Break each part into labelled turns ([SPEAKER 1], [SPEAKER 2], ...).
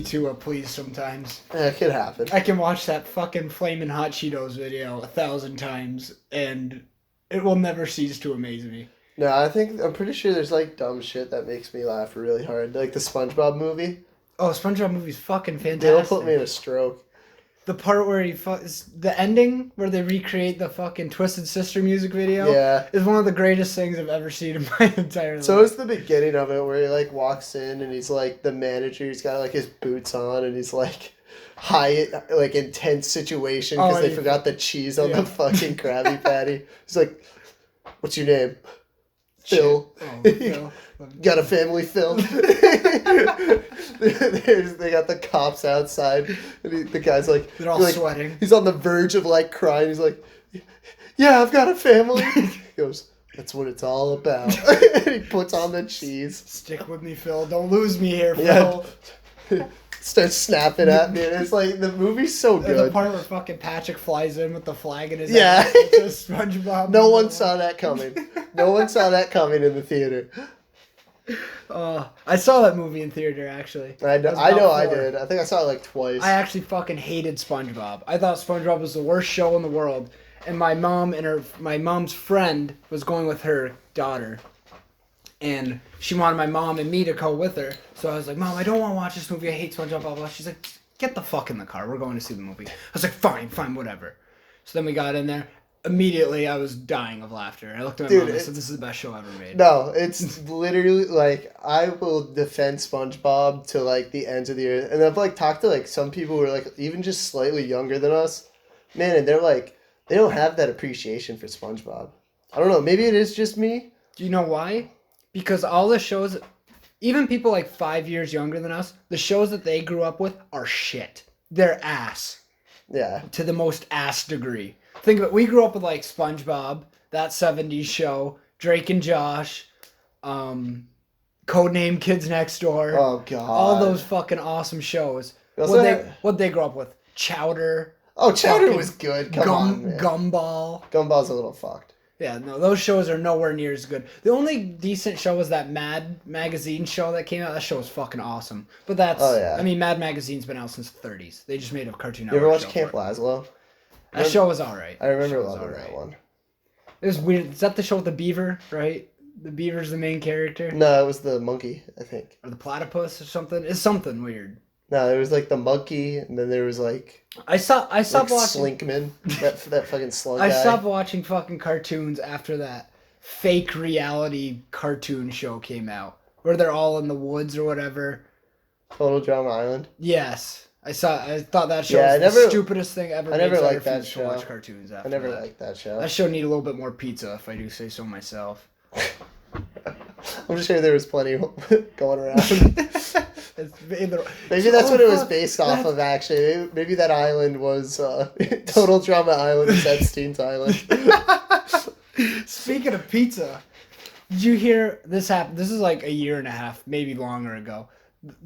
[SPEAKER 1] see too pleased sometimes.
[SPEAKER 2] It could happen.
[SPEAKER 1] I can watch that fucking Flamin' Hot Cheetos video 1,000 times, and it will never cease to amaze me.
[SPEAKER 2] No, I'm pretty sure there's like dumb shit that makes me laugh really hard. Like the SpongeBob movie.
[SPEAKER 1] Oh, SpongeBob movie's fucking fantastic.
[SPEAKER 2] It'll put me in a stroke.
[SPEAKER 1] The part where the ending where they recreate the fucking Twisted Sister music video is one of the greatest things I've ever seen in my entire life.
[SPEAKER 2] So it's the beginning of it where he like walks in and he's like the manager. He's got like his boots on and he's like like intense situation because they forgot the cheese on the fucking Krabby Patty. He's like, "What's your name?" Phil.
[SPEAKER 1] Oh, Phil.
[SPEAKER 2] Got a family, Phil? They got the cops outside. And the guy's like...
[SPEAKER 1] They're all sweating.
[SPEAKER 2] He's on the verge of like crying. He's like, "Yeah, I've got a family." He goes, "That's what it's all about." And he puts on the cheese.
[SPEAKER 1] "Stick with me, Phil. Don't lose me here, Phil."
[SPEAKER 2] Yeah. Starts snapping at me. And it's like, the movie's so good.
[SPEAKER 1] And the part where fucking Patrick flies in with the flag in his
[SPEAKER 2] hand.
[SPEAKER 1] Yeah. It's a SpongeBob.
[SPEAKER 2] No one saw that coming. No one saw that coming in the theater.
[SPEAKER 1] I saw that movie in theater, actually.
[SPEAKER 2] I did. I think I saw it like twice.
[SPEAKER 1] I actually fucking hated SpongeBob. I thought SpongeBob was the worst show in the world. And my mom's friend was going with her daughter. And she wanted my mom and me to go with her. So I was like, "Mom, I don't want to watch this movie. I hate SpongeBob, blah, blah." She's like, "Get the fuck in the car. We're going to see the movie." I was like, fine, whatever. So then we got in there. Immediately, I was dying of laughter. I looked at my mom and said, "This is the best show ever made."
[SPEAKER 2] No, it's literally, like, I will defend SpongeBob to, like, the ends of the earth. And I've, like, talked to, like, some people who are, like, even just slightly younger than us. Man, and they're, like, they don't have that appreciation for SpongeBob. I don't know. Maybe it is just me.
[SPEAKER 1] Do you know why? Because all the shows, even people, like, 5 years younger than us, the shows that they grew up with are shit. They're ass.
[SPEAKER 2] Yeah.
[SPEAKER 1] To the most ass degree. Think of it. We grew up with, like, SpongeBob, that 70s show, Drake and Josh, Codename Kids Next Door.
[SPEAKER 2] Oh, God.
[SPEAKER 1] All those fucking awesome shows. What'd they grow up with? Chowder.
[SPEAKER 2] Oh, Chowder was good. Come on, man.
[SPEAKER 1] Gumball.
[SPEAKER 2] Gumball's a little fucked.
[SPEAKER 1] Yeah, no, those shows are nowhere near as good. The only decent show was that Mad Magazine show that came out. That show was fucking awesome. But that's... Oh, yeah. I mean, Mad Magazine's been out since the 30s. They just made a Cartoon Network.
[SPEAKER 2] You ever watch Camp Lazlo?
[SPEAKER 1] That show was alright.
[SPEAKER 2] I remember loving that one.
[SPEAKER 1] It was weird. Is that the show with the beaver, right? The beaver's the main character?
[SPEAKER 2] No, it was the monkey, I think.
[SPEAKER 1] Or the platypus or something? It's something weird.
[SPEAKER 2] No, there was like the monkey, and then there was like... I stopped
[SPEAKER 1] watching...
[SPEAKER 2] Slinkman, that fucking slug guy.
[SPEAKER 1] I stopped watching fucking cartoons after that fake reality cartoon show came out. Where they're all in the woods or whatever.
[SPEAKER 2] Total Drama Island?
[SPEAKER 1] Yes. I thought that show was the stupidest thing ever.
[SPEAKER 2] I never liked that show.
[SPEAKER 1] To watch cartoons after
[SPEAKER 2] I never liked that show.
[SPEAKER 1] That show needed a little bit more pizza, if I do say so myself.
[SPEAKER 2] I'm sure there was plenty going around. Maybe that's what it was based off of, actually. Maybe that island was Total Drama Island is Epstein's Island.
[SPEAKER 1] Speaking of pizza, did you hear this happen? This is like a year and a half, maybe longer ago.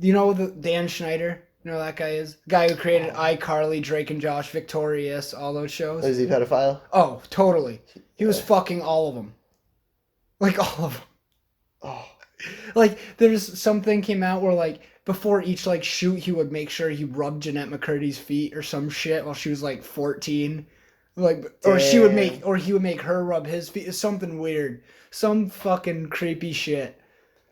[SPEAKER 1] You know Dan Schneider? You know who that guy is? The guy who created iCarly, Drake and Josh, Victorious, all those shows.
[SPEAKER 2] Is he a pedophile?
[SPEAKER 1] Oh, totally. He was fucking all of them. Like, all of them.
[SPEAKER 2] Oh.
[SPEAKER 1] Like, there's something came out where, like, before each, like, shoot, he would make sure he rubbed Jeanette McCurdy's feet or some shit while she was, like, 14. Like, or he would make her rub his feet. It's something weird. Some fucking creepy shit.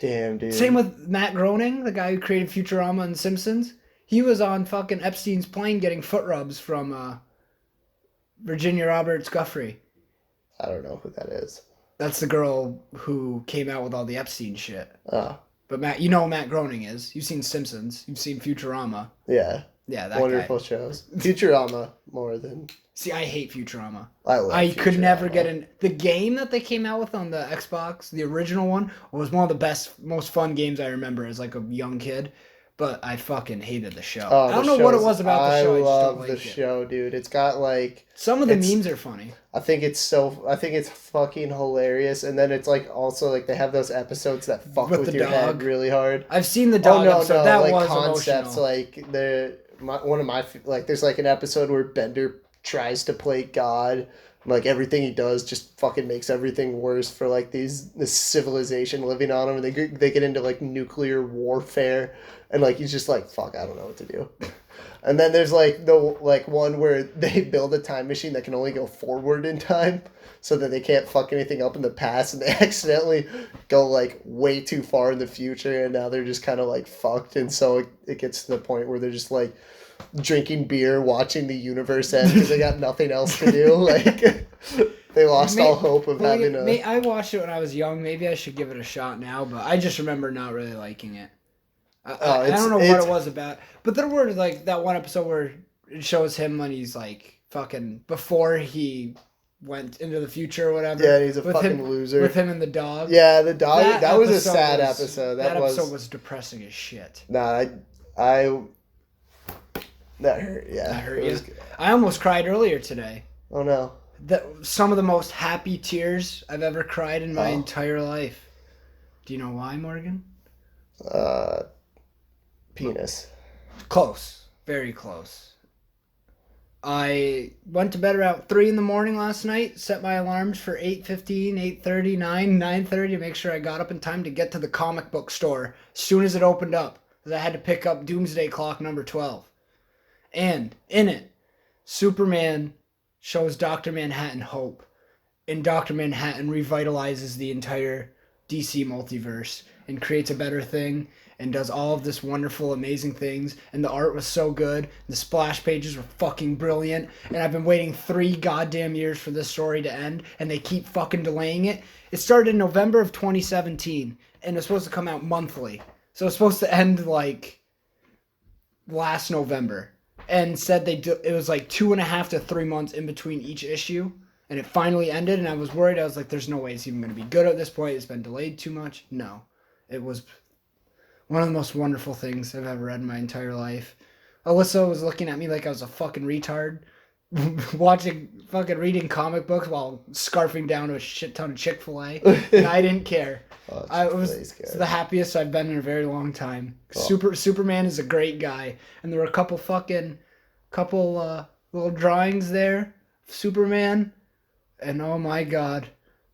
[SPEAKER 2] Damn, dude.
[SPEAKER 1] Same with Matt Groening, the guy who created Futurama and Simpsons. He was on fucking Epstein's plane getting foot rubs from Virginia Roberts Guthrie.
[SPEAKER 2] I don't know who that is.
[SPEAKER 1] That's the girl who came out with all the Epstein shit.
[SPEAKER 2] Oh.
[SPEAKER 1] But Matt, you know who Matt Groening is. You've seen Simpsons. You've seen Futurama.
[SPEAKER 2] Yeah.
[SPEAKER 1] Yeah, that
[SPEAKER 2] Wonderful
[SPEAKER 1] guy.
[SPEAKER 2] shows. Futurama more than...
[SPEAKER 1] See, I hate Futurama.
[SPEAKER 2] I
[SPEAKER 1] could never get in... The game that they came out with on the Xbox, the original one, was one of the best, most fun games I remember as like a young kid. But I fucking hated the show. I don't know what it was about the show.
[SPEAKER 2] I love the show, dude. It's got like...
[SPEAKER 1] Some of the memes are funny.
[SPEAKER 2] I think it's fucking hilarious. And then it's like also like they have those episodes that fuck with your head really hard.
[SPEAKER 1] I've seen the dog episode. That
[SPEAKER 2] like
[SPEAKER 1] was
[SPEAKER 2] concepts
[SPEAKER 1] emotional.
[SPEAKER 2] Like one of my like there's like an episode where Bender tries to play God. Like everything he does just fucking makes everything worse for like this civilization living on him. And they get into like nuclear warfare, and like he's just like, fuck, I don't know what to do. And then there's like the like one where they build a time machine that can only go forward in time, so that they can't fuck anything up in the past, and they accidentally go like way too far in the future, and now they're just kind of like fucked. And so it gets to the point where they're just like drinking beer, watching the universe end because they got nothing else to do. Like they lost all hope of having a.
[SPEAKER 1] I watched it when I was young. Maybe I should give it a shot now, but I just remember not really liking it. I don't know what it was about, but there were like that one episode where it shows him when he's like fucking before he went into the future or whatever.
[SPEAKER 2] Yeah, he's a fucking loser.
[SPEAKER 1] With him and the dog.
[SPEAKER 2] Yeah, the dog. That was a sad episode.
[SPEAKER 1] That episode was depressing as shit.
[SPEAKER 2] Nah, I that hurt. Yeah,
[SPEAKER 1] that hurt you. I almost cried earlier today.
[SPEAKER 2] Oh no.
[SPEAKER 1] Some of the most happy tears I've ever cried in my entire life. Do you know why, Morgan?
[SPEAKER 2] Penis.
[SPEAKER 1] Close. Very close. I went to bed around 3 a.m. last night, set my alarms for 8:15, 8:30, 9:30 to make sure I got up in time to get to the comic book store as soon as it opened up, because I had to pick up Doomsday Clock number 12. And in it, Superman shows Dr. Manhattan hope, and Dr. Manhattan revitalizes the entire DC multiverse and creates a better thing and does all of this wonderful, amazing things. And the art was so good. The splash pages were fucking brilliant. And I've been waiting 3 goddamn years for this story to end, and they keep fucking delaying it. It started in November of 2017, and it's supposed to come out monthly. So it's supposed to end like last November. And said it was like 2.5 to 3 months in between each issue. And it finally ended, and I was worried. I was like, there's no way it's even going to be good at this point. It's been delayed too much. No. It was one of the most wonderful things I've ever read in my entire life. Alyssa was looking at me like I was a fucking retard, reading comic books while scarfing down a shit ton of Chick-fil-A, and I didn't care. It was the happiest I've been in a very long time. Superman is a great guy, and there were a couple little drawings there of Superman, and oh my god,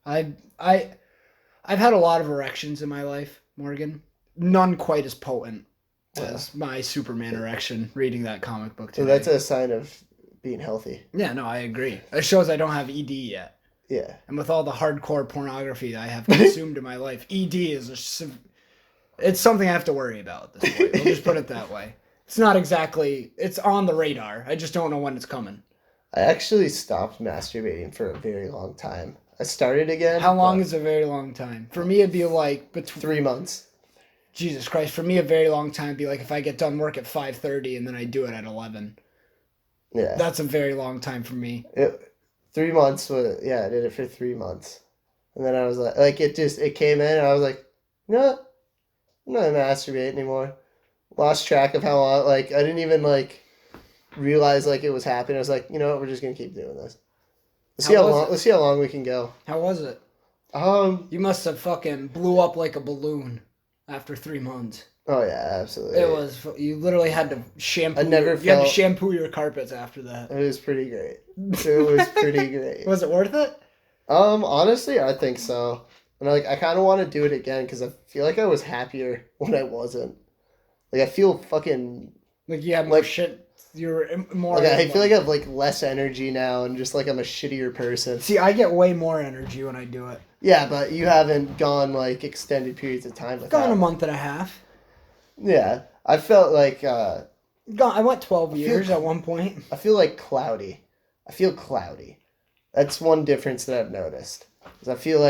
[SPEAKER 1] I've had a lot of erections in my life, Morgan. None quite as potent as my Superman erection reading that comic book today.
[SPEAKER 2] So that's a sign of being healthy.
[SPEAKER 1] Yeah, no, I agree. It shows I don't have ED yet.
[SPEAKER 2] Yeah. And
[SPEAKER 1] with all the hardcore pornography I have consumed in my life, ED it's something I have to worry about at this point. We'll just put it that way. It's not exactly, it's on the radar. I just don't know when it's coming.
[SPEAKER 2] I actually stopped masturbating for a very long time. I started again.
[SPEAKER 1] How long is a very long time? For me, it'd be like
[SPEAKER 2] 3 months.
[SPEAKER 1] Jesus Christ. For me, a very long time would be like if I get done work at 5:30 and then I do it at 11.
[SPEAKER 2] Yeah.
[SPEAKER 1] That's a very long time for me.
[SPEAKER 2] 3 months I did it for 3 months. And then I was like it came in and I was like, no, I'm not gonna masturbate anymore. Lost track of how long, I didn't even realize it was happening. I was like, you know what, we're just gonna keep doing this. Let's see how long we can go.
[SPEAKER 1] How was it? You must have fucking blew up like a balloon after 3 months.
[SPEAKER 2] Oh yeah, absolutely.
[SPEAKER 1] It was. You literally had to shampoo. You had to shampoo your carpets after that.
[SPEAKER 2] It was pretty great. It was pretty great.
[SPEAKER 1] Was it worth it?
[SPEAKER 2] Honestly, I think so. And I kind of want to do it again because I feel like I was happier when I wasn't. I feel fucking
[SPEAKER 1] you have more shit. You're more.
[SPEAKER 2] I feel like I have less energy now, and just I'm a shittier person.
[SPEAKER 1] See, I get way more energy when I do it.
[SPEAKER 2] Yeah, but you haven't gone extended periods of time.
[SPEAKER 1] I've gone a month and a half.
[SPEAKER 2] Yeah, I felt
[SPEAKER 1] I went 12 years at one point.
[SPEAKER 2] I feel cloudy. I feel cloudy. That's one difference that I've noticed. Because I feel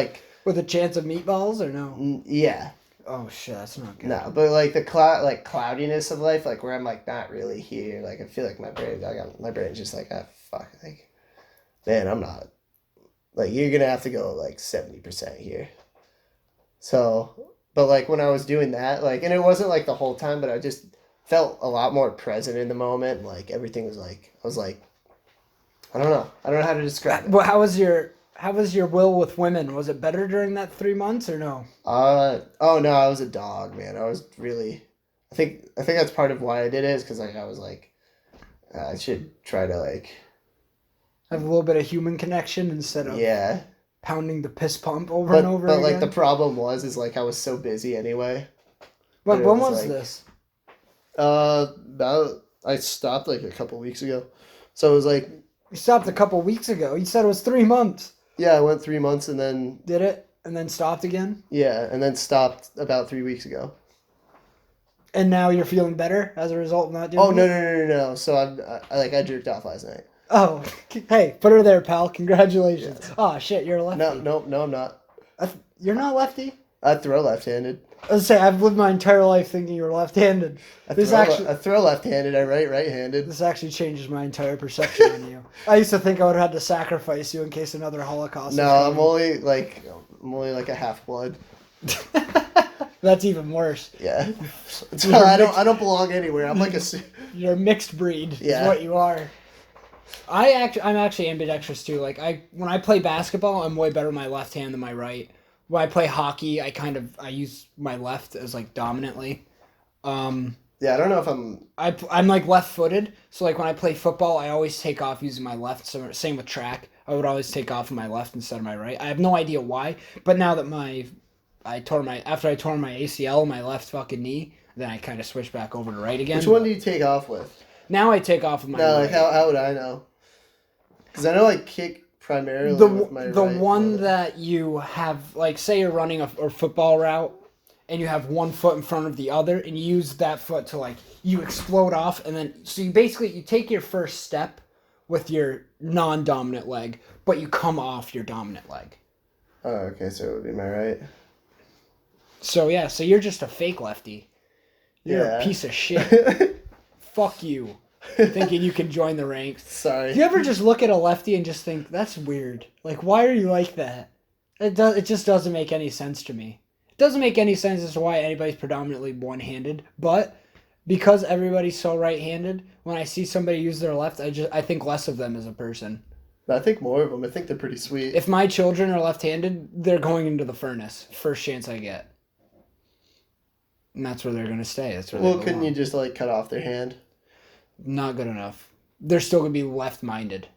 [SPEAKER 1] with a chance of meatballs or no?
[SPEAKER 2] Yeah.
[SPEAKER 1] Oh shit, that's not good.
[SPEAKER 2] No, but the cloudiness of life, where I'm not really here. I feel like my brain's just fuck. Man, I'm not. You're gonna have to go 70% here. So, but when I was doing that, and it wasn't the whole time, but I just felt a lot more present in the moment. And, everything was I was I don't know how to describe it.
[SPEAKER 1] Well, how was your will with women? Was it better during that 3 months or no?
[SPEAKER 2] Oh no, I was a dog, man. I was really. I think that's part of why I did it is because I was I should try to
[SPEAKER 1] Have a little bit of human connection instead of
[SPEAKER 2] Yeah.
[SPEAKER 1] pounding the piss pump over and over
[SPEAKER 2] But
[SPEAKER 1] again.
[SPEAKER 2] like the problem is like I was so busy anyway.
[SPEAKER 1] When
[SPEAKER 2] But it
[SPEAKER 1] was
[SPEAKER 2] like,
[SPEAKER 1] this?
[SPEAKER 2] About I stopped like a couple weeks ago. So it was like
[SPEAKER 1] You stopped a couple weeks ago. You said it was 3 months.
[SPEAKER 2] yeah, I went 3 months and then
[SPEAKER 1] Did it? And then stopped again?
[SPEAKER 2] yeah, and then stopped about 3 weeks ago.
[SPEAKER 1] And now you're feeling better as a result of not doing
[SPEAKER 2] Oh
[SPEAKER 1] it?
[SPEAKER 2] no! So I jerked off last night.
[SPEAKER 1] Oh, hey, put her there, pal. Congratulations. Yes. Oh, shit, you're a lefty.
[SPEAKER 2] No, I'm not.
[SPEAKER 1] You're not lefty?
[SPEAKER 2] I throw left-handed.
[SPEAKER 1] I was say I've lived my entire life thinking you were left-handed.
[SPEAKER 2] I throw left-handed. I write right-handed.
[SPEAKER 1] This actually changes my entire perception on you. I used to think I would have had to sacrifice you in case another Holocaust.
[SPEAKER 2] No, I'm only like a half-blood.
[SPEAKER 1] That's even worse.
[SPEAKER 2] Yeah. So I don't belong anywhere. I'm like
[SPEAKER 1] You're a mixed breed.
[SPEAKER 2] Yeah.
[SPEAKER 1] Is what you are. I'm actually ambidextrous too. Like when I play basketball, I'm way better with my left hand than my right. When I play hockey, I use my left as like dominantly.
[SPEAKER 2] Yeah, I don't know if
[SPEAKER 1] I'm like left-footed, so like when I play football, I always take off using my left. So same with track, I would always take off with my left instead of my right. I have no idea why, but now that after I tore my ACL, my left fucking knee, then I kind of switched back over to right again.
[SPEAKER 2] Which one do you take off with?
[SPEAKER 1] Now I take off with my
[SPEAKER 2] right.
[SPEAKER 1] right.
[SPEAKER 2] Like how would I know? Because I know I kick primarily with my
[SPEAKER 1] the
[SPEAKER 2] right
[SPEAKER 1] one
[SPEAKER 2] foot.
[SPEAKER 1] that you have, like, say you're running a football route, and you have one foot in front of the other, and you use that foot to, like, you explode off, and then, so you take your first step with your non-dominant leg, but you come off your dominant leg.
[SPEAKER 2] Oh, okay, so it would be my right.
[SPEAKER 1] So, yeah, so you're just a fake lefty. You're a piece of shit. Fuck you. Thinking you can join the ranks.
[SPEAKER 2] Sorry.
[SPEAKER 1] Do you ever just look at a lefty and just think, that's weird? Like, why are you like that? It just doesn't make any sense to me. It doesn't make any sense as to why anybody's predominantly one-handed, but because everybody's so right-handed, when I see somebody use their left, I think less of them as a person.
[SPEAKER 2] I think more of them. I think they're pretty sweet.
[SPEAKER 1] If my children are left-handed, they're going into the furnace. First chance I get. And that's where they're going to stay. That's where
[SPEAKER 2] well, couldn't you just, like, cut off their hand?
[SPEAKER 1] Not good enough. They're still going to be left-minded.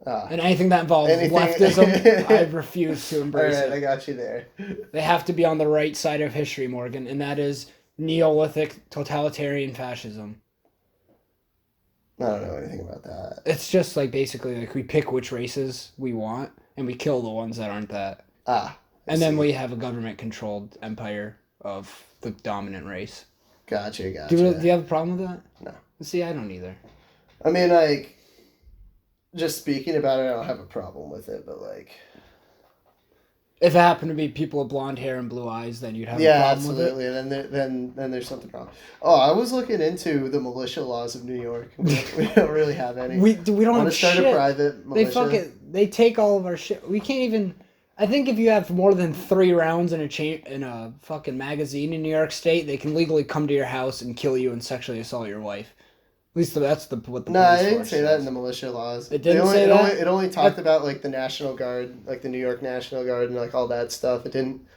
[SPEAKER 1] And anything that involves leftism, I refuse to embrace it.
[SPEAKER 2] I got you there.
[SPEAKER 1] They have to be on the right side of history, Morgan, and that is Neolithic totalitarian fascism.
[SPEAKER 2] I don't know anything about that.
[SPEAKER 1] It's just like basically like we pick which races we want, and we kill the ones that aren't that. And then we have a government-controlled empire of the dominant race.
[SPEAKER 2] Gotcha.
[SPEAKER 1] Do you have a problem with that?
[SPEAKER 2] No.
[SPEAKER 1] See, I don't either.
[SPEAKER 2] I mean, like, just speaking about it, I don't have a problem with it, but, like...
[SPEAKER 1] If it happened to be people with blonde hair and blue eyes, then you'd have a problem with it?
[SPEAKER 2] Yeah, absolutely. Then there's something wrong. Oh, I was looking into the militia laws of New York. We don't really have any.
[SPEAKER 1] We don't have shit.
[SPEAKER 2] Start a private militia.
[SPEAKER 1] They take all of our shit. We can't even... I think if you have more than 3 rounds in a fucking magazine in New York State, they can legally come to your house and kill you and sexually assault your wife. At least that's what the
[SPEAKER 2] No,
[SPEAKER 1] police
[SPEAKER 2] I didn't
[SPEAKER 1] force
[SPEAKER 2] say
[SPEAKER 1] says.
[SPEAKER 2] that in the militia laws.
[SPEAKER 1] It didn't say that?
[SPEAKER 2] It only talked about, like, the National Guard, like the New York National Guard and, like, all that stuff. It didn't...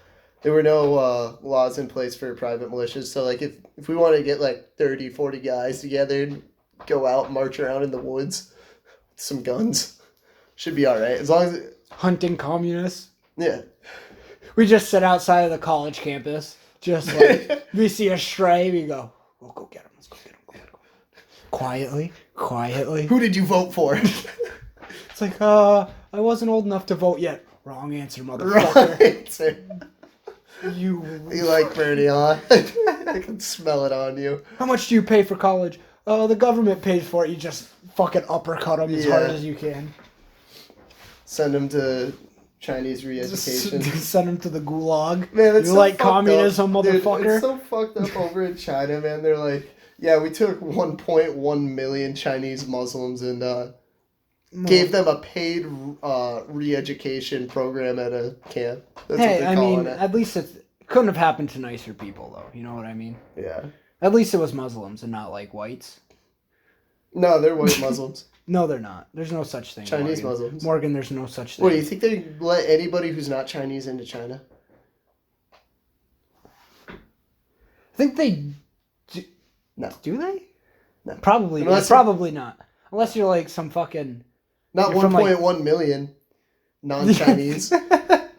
[SPEAKER 2] There were no laws in place for private militias. So, like, if we want to get, like, 30, 40 guys together and go out and march around in the woods with some guns, should be all right. As long as...
[SPEAKER 1] Hunting communists?
[SPEAKER 2] Yeah.
[SPEAKER 1] We just sit outside of the college campus. Just like, we see a stray, we go, we'll go get him. Let's go get him. Quietly.
[SPEAKER 2] Who did you vote for?
[SPEAKER 1] It's like, I wasn't old enough to vote yet. Wrong answer, motherfucker.
[SPEAKER 2] Wrong answer.
[SPEAKER 1] You
[SPEAKER 2] like Bernie, huh? I can smell it on you.
[SPEAKER 1] How much do you pay for college? The government pays for it. You just fucking uppercut them as hard as you can.
[SPEAKER 2] Send them to Chinese re-education.
[SPEAKER 1] Send them to the gulag.
[SPEAKER 2] Man, it's
[SPEAKER 1] you
[SPEAKER 2] so
[SPEAKER 1] like
[SPEAKER 2] fucked
[SPEAKER 1] communism,
[SPEAKER 2] up.
[SPEAKER 1] motherfucker?
[SPEAKER 2] Dude, it's so fucked up over in China, man. They're like, yeah, we took 1.1 million Chinese Muslims and gave them a paid re-education program at a camp. That's what they're calling it.
[SPEAKER 1] At least it couldn't have happened to nicer people, though. You know what I mean?
[SPEAKER 2] Yeah.
[SPEAKER 1] At least it was Muslims and not, like, whites.
[SPEAKER 2] No, they're white Muslims.
[SPEAKER 1] No, they're not. There's no such thing.
[SPEAKER 2] Chinese Muslims.
[SPEAKER 1] Morgan, there's no such thing.
[SPEAKER 2] What, do you think they let anybody who's not Chinese into China?
[SPEAKER 1] I think they...
[SPEAKER 2] No.
[SPEAKER 1] Do they?
[SPEAKER 2] No.
[SPEAKER 1] Probably not. Unless you're like some fucking
[SPEAKER 2] Not
[SPEAKER 1] You're from,
[SPEAKER 2] 1.1 million non-Chinese. Not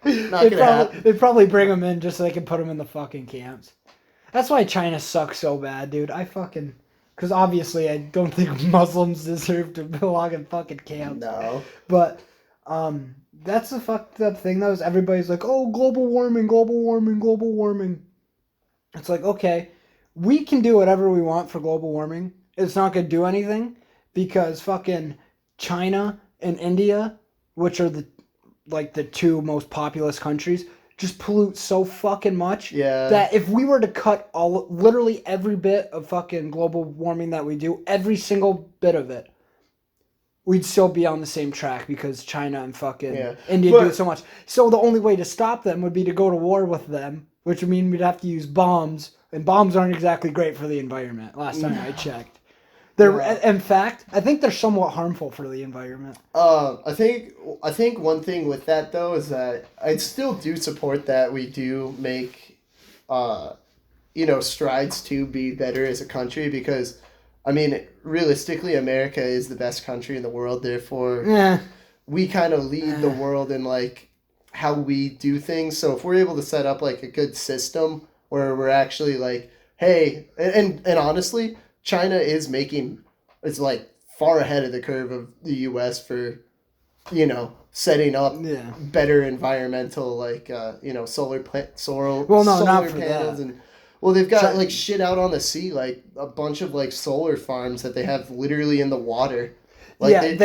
[SPEAKER 2] gonna happen.
[SPEAKER 1] They'd probably bring them in just so they can put them in the fucking camps. That's why China sucks so bad, dude. Because obviously I don't think Muslims deserve to belong in fucking camps.
[SPEAKER 2] No.
[SPEAKER 1] But, that's the fucked up thing though, is everybody's like, oh, global warming, global warming, global warming. It's like, okay, we can do whatever we want for global warming. It's not going to do anything because fucking China and India, which are the two most populous countries, just pollute so fucking much that if we were to cut literally every bit of fucking global warming that we do, every single bit of it, we'd still be on the same track because China and fucking India do it so much. So the only way to stop them would be to go to war with them, which would mean we'd have to use bombs, and bombs aren't exactly great for the environment. Last time I checked, in fact, I think they're somewhat harmful for the environment.
[SPEAKER 2] I think one thing with that though is that I still do support that we do make, strides to be better as a country because, I mean, realistically, America is the best country in the world. Therefore, we kind of lead the world in like how we do things. So if we're able to set up like a good system where we're actually like, hey, and honestly, China is like far ahead of the curve of the U.S. for, setting up better environmental solar panels and. Well, they've got like shit out on the sea, like a bunch of like solar farms that they have literally in the water. Like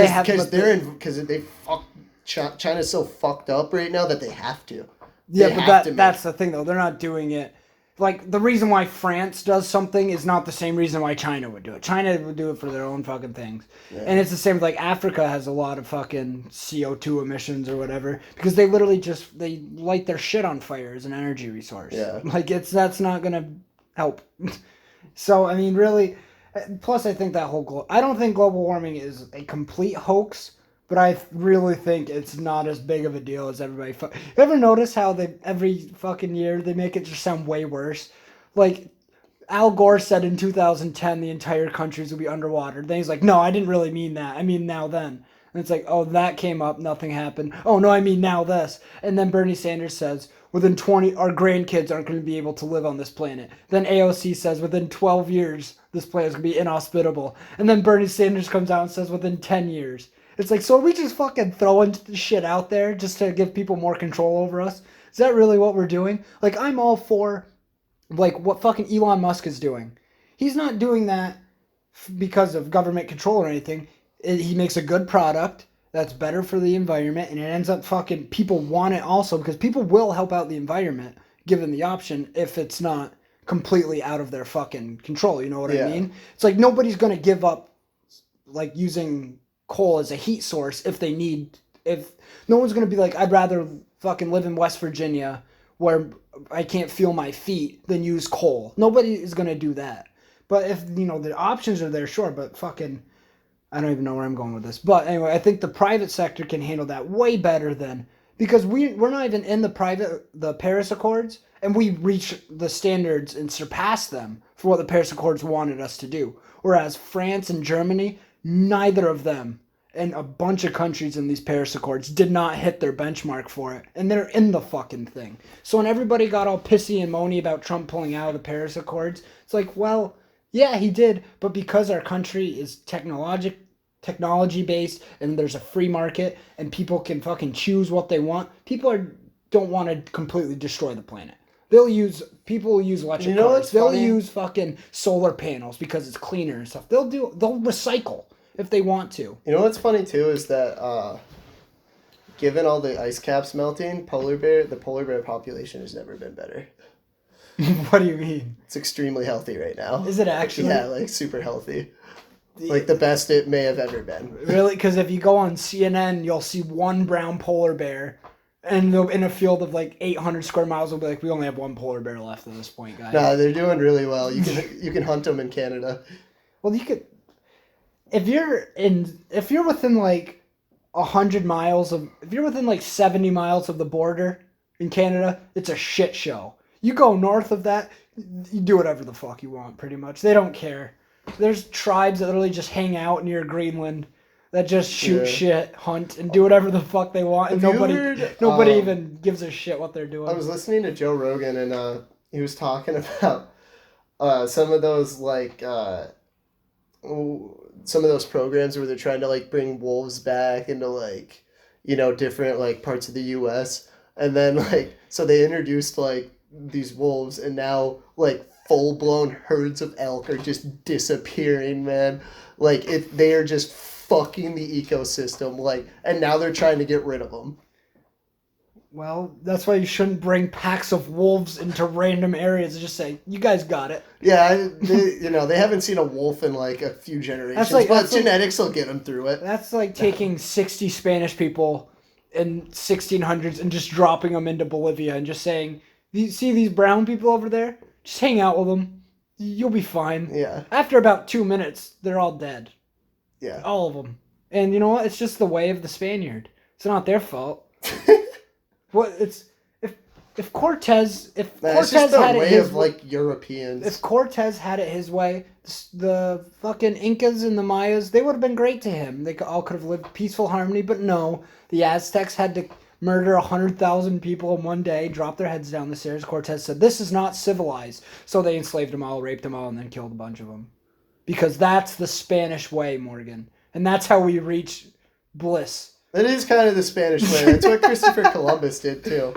[SPEAKER 2] China's so fucked up right now that they have to.
[SPEAKER 1] That's the thing though. They're not doing it. Like the reason why France does something is not the same reason why China would do it. China would do it for their own fucking things. Yeah. And it's the same with like Africa has a lot of fucking CO2 emissions or whatever because they literally they light their shit on fire as an energy resource. Yeah. Like that's not going to help. So, I mean, really, plus I think that I don't think global warming is a complete hoax, but I really think it's not as big of a deal as everybody. You ever notice how every fucking year they make it just sound way worse? Like, Al Gore said in 2010 the entire countries would be underwater. Then he's like, no, I didn't really mean that. I mean now then. And it's like, oh, that came up, nothing happened. Oh, no, I mean now this. And then Bernie Sanders says, within 20, our grandkids aren't going to be able to live on this planet. Then AOC says, within 12 years, this planet is going to be inhospitable. And then Bernie Sanders comes out and says, within 10 years. It's like, so are we just fucking throwing shit out there just to give people more control over us? Is that really what we're doing? Like, I'm all for, like, what fucking Elon Musk is doing. He's not doing that because of government control or anything. He makes a good product that's better for the environment, and it ends up fucking, people want it also because people will help out the environment given the option if it's not completely out of their fucking control. You know what I mean? It's like nobody's going to give up, like, using coal as a heat source if no one's going to be like, I'd rather fucking live in West Virginia where I can't feel my feet than use coal. Nobody is going to do that. But if, the options are there, sure, but fucking, I don't even know where I'm going with this. But anyway, I think the private sector can handle that way better than, because we're not even in the Paris Accords, and we reach the standards and surpass them for what the Paris Accords wanted us to do. Whereas France and Germany, neither of them and a bunch of countries in these Paris Accords did not hit their benchmark for it. And they're in the fucking thing. So when everybody got all pissy and moany about Trump pulling out of the Paris Accords, it's like, well, yeah, he did. But because our country is technology based and there's a free market and people can fucking choose what they want, don't want to completely destroy the planet. People will use electric cars. They'll use fucking solar panels because it's cleaner and stuff. They'll recycle if they want to.
[SPEAKER 2] You know what's funny too is that given all the ice caps melting, the polar bear population has never been better.
[SPEAKER 1] What do you mean?
[SPEAKER 2] It's extremely healthy right now.
[SPEAKER 1] Is it actually?
[SPEAKER 2] Yeah, like super healthy. Like the best it may have ever been.
[SPEAKER 1] Really? Because if you go on CNN, you'll see one brown polar bear. And in a field of like 800 square miles, they'll be like, we only have one polar bear left at this point, guys.
[SPEAKER 2] No, they're doing really well. You can hunt them in Canada.
[SPEAKER 1] Well, you could, if you're within like 100 miles if you're within like 70 miles of the border in Canada, it's a shit show. You go north of that, you do whatever the fuck you want, pretty much. They don't care. There's tribes that literally just hang out near Greenland. that just shoot
[SPEAKER 2] Yeah.
[SPEAKER 1] shit, hunt, and do whatever the fuck they want, and
[SPEAKER 2] Have you
[SPEAKER 1] nobody
[SPEAKER 2] heard,
[SPEAKER 1] even gives a shit what they're doing.
[SPEAKER 2] I was listening to Joe Rogan, and he was talking about some of those some of those programs where they're trying to like bring wolves back into like different like parts of the U.S. and then like so they introduced like these wolves and now like full blown herds of elk are just disappearing, man. Like they are just fucking the ecosystem, like, and now they're trying to get rid of them.
[SPEAKER 1] Well, that's why you shouldn't bring packs of wolves into random areas and just say, you guys got it.
[SPEAKER 2] Yeah, they haven't seen a wolf in like a few generations, but genetics will get them through it.
[SPEAKER 1] That's like taking 60 Spanish people in 1600s and just dropping them into Bolivia and just saying, see these brown people over there? Just hang out with them. You'll be fine.
[SPEAKER 2] Yeah.
[SPEAKER 1] After about 2 minutes, they're all dead.
[SPEAKER 2] Yeah.
[SPEAKER 1] All of them. And you know what? It's just the way of the Spaniard. It's not their fault. What it's if Cortez had it his way,
[SPEAKER 2] like Europeans.
[SPEAKER 1] If Cortez had it his way, the fucking Incas and the Mayas, they would have been great to him. They all could have lived peaceful harmony, but no, the Aztecs had to murder 100,000 people in one day, drop their heads down the stairs. Cortez said, "This is not civilized," so they enslaved them all, raped them all, and then killed a bunch of them. Because that's the Spanish way, Morgan, and that's how we reach bliss.
[SPEAKER 2] That is kind of the Spanish way. That's what Christopher Columbus did too.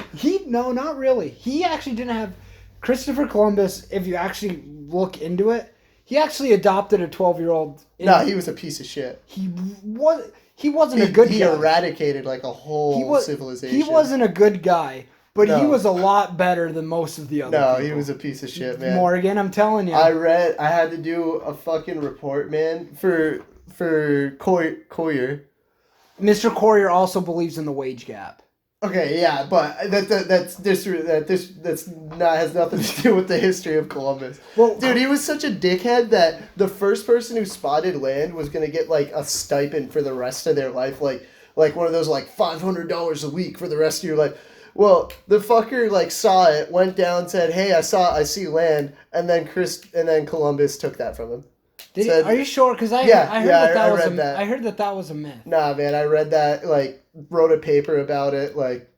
[SPEAKER 1] No, not really. He actually didn't have... Christopher Columbus, if you actually look into it, he actually adopted a 12-year-old...
[SPEAKER 2] No, he was a piece of shit.
[SPEAKER 1] He wasn't a good guy.
[SPEAKER 2] He eradicated like a whole civilization.
[SPEAKER 1] He wasn't a good guy, but he was a lot better than most of the other people.
[SPEAKER 2] He was a piece of shit, man.
[SPEAKER 1] Morgan, I'm telling you.
[SPEAKER 2] I had to do a fucking report, man, for Coyer.
[SPEAKER 1] Mr. Courier also believes in the wage gap.
[SPEAKER 2] Okay, yeah, but has nothing to do with the history of Columbus. Well, dude, he was such a dickhead that the first person who spotted land was gonna get like a stipend for the rest of their life, like one of those like $500 a week for the rest of your life. Well, the fucker like saw it, went down, said, "Hey, I see land," and then Columbus took that from him.
[SPEAKER 1] Are you sure? Because I heard that was a myth. Nah,
[SPEAKER 2] man, I read that, like, wrote a paper about it, like,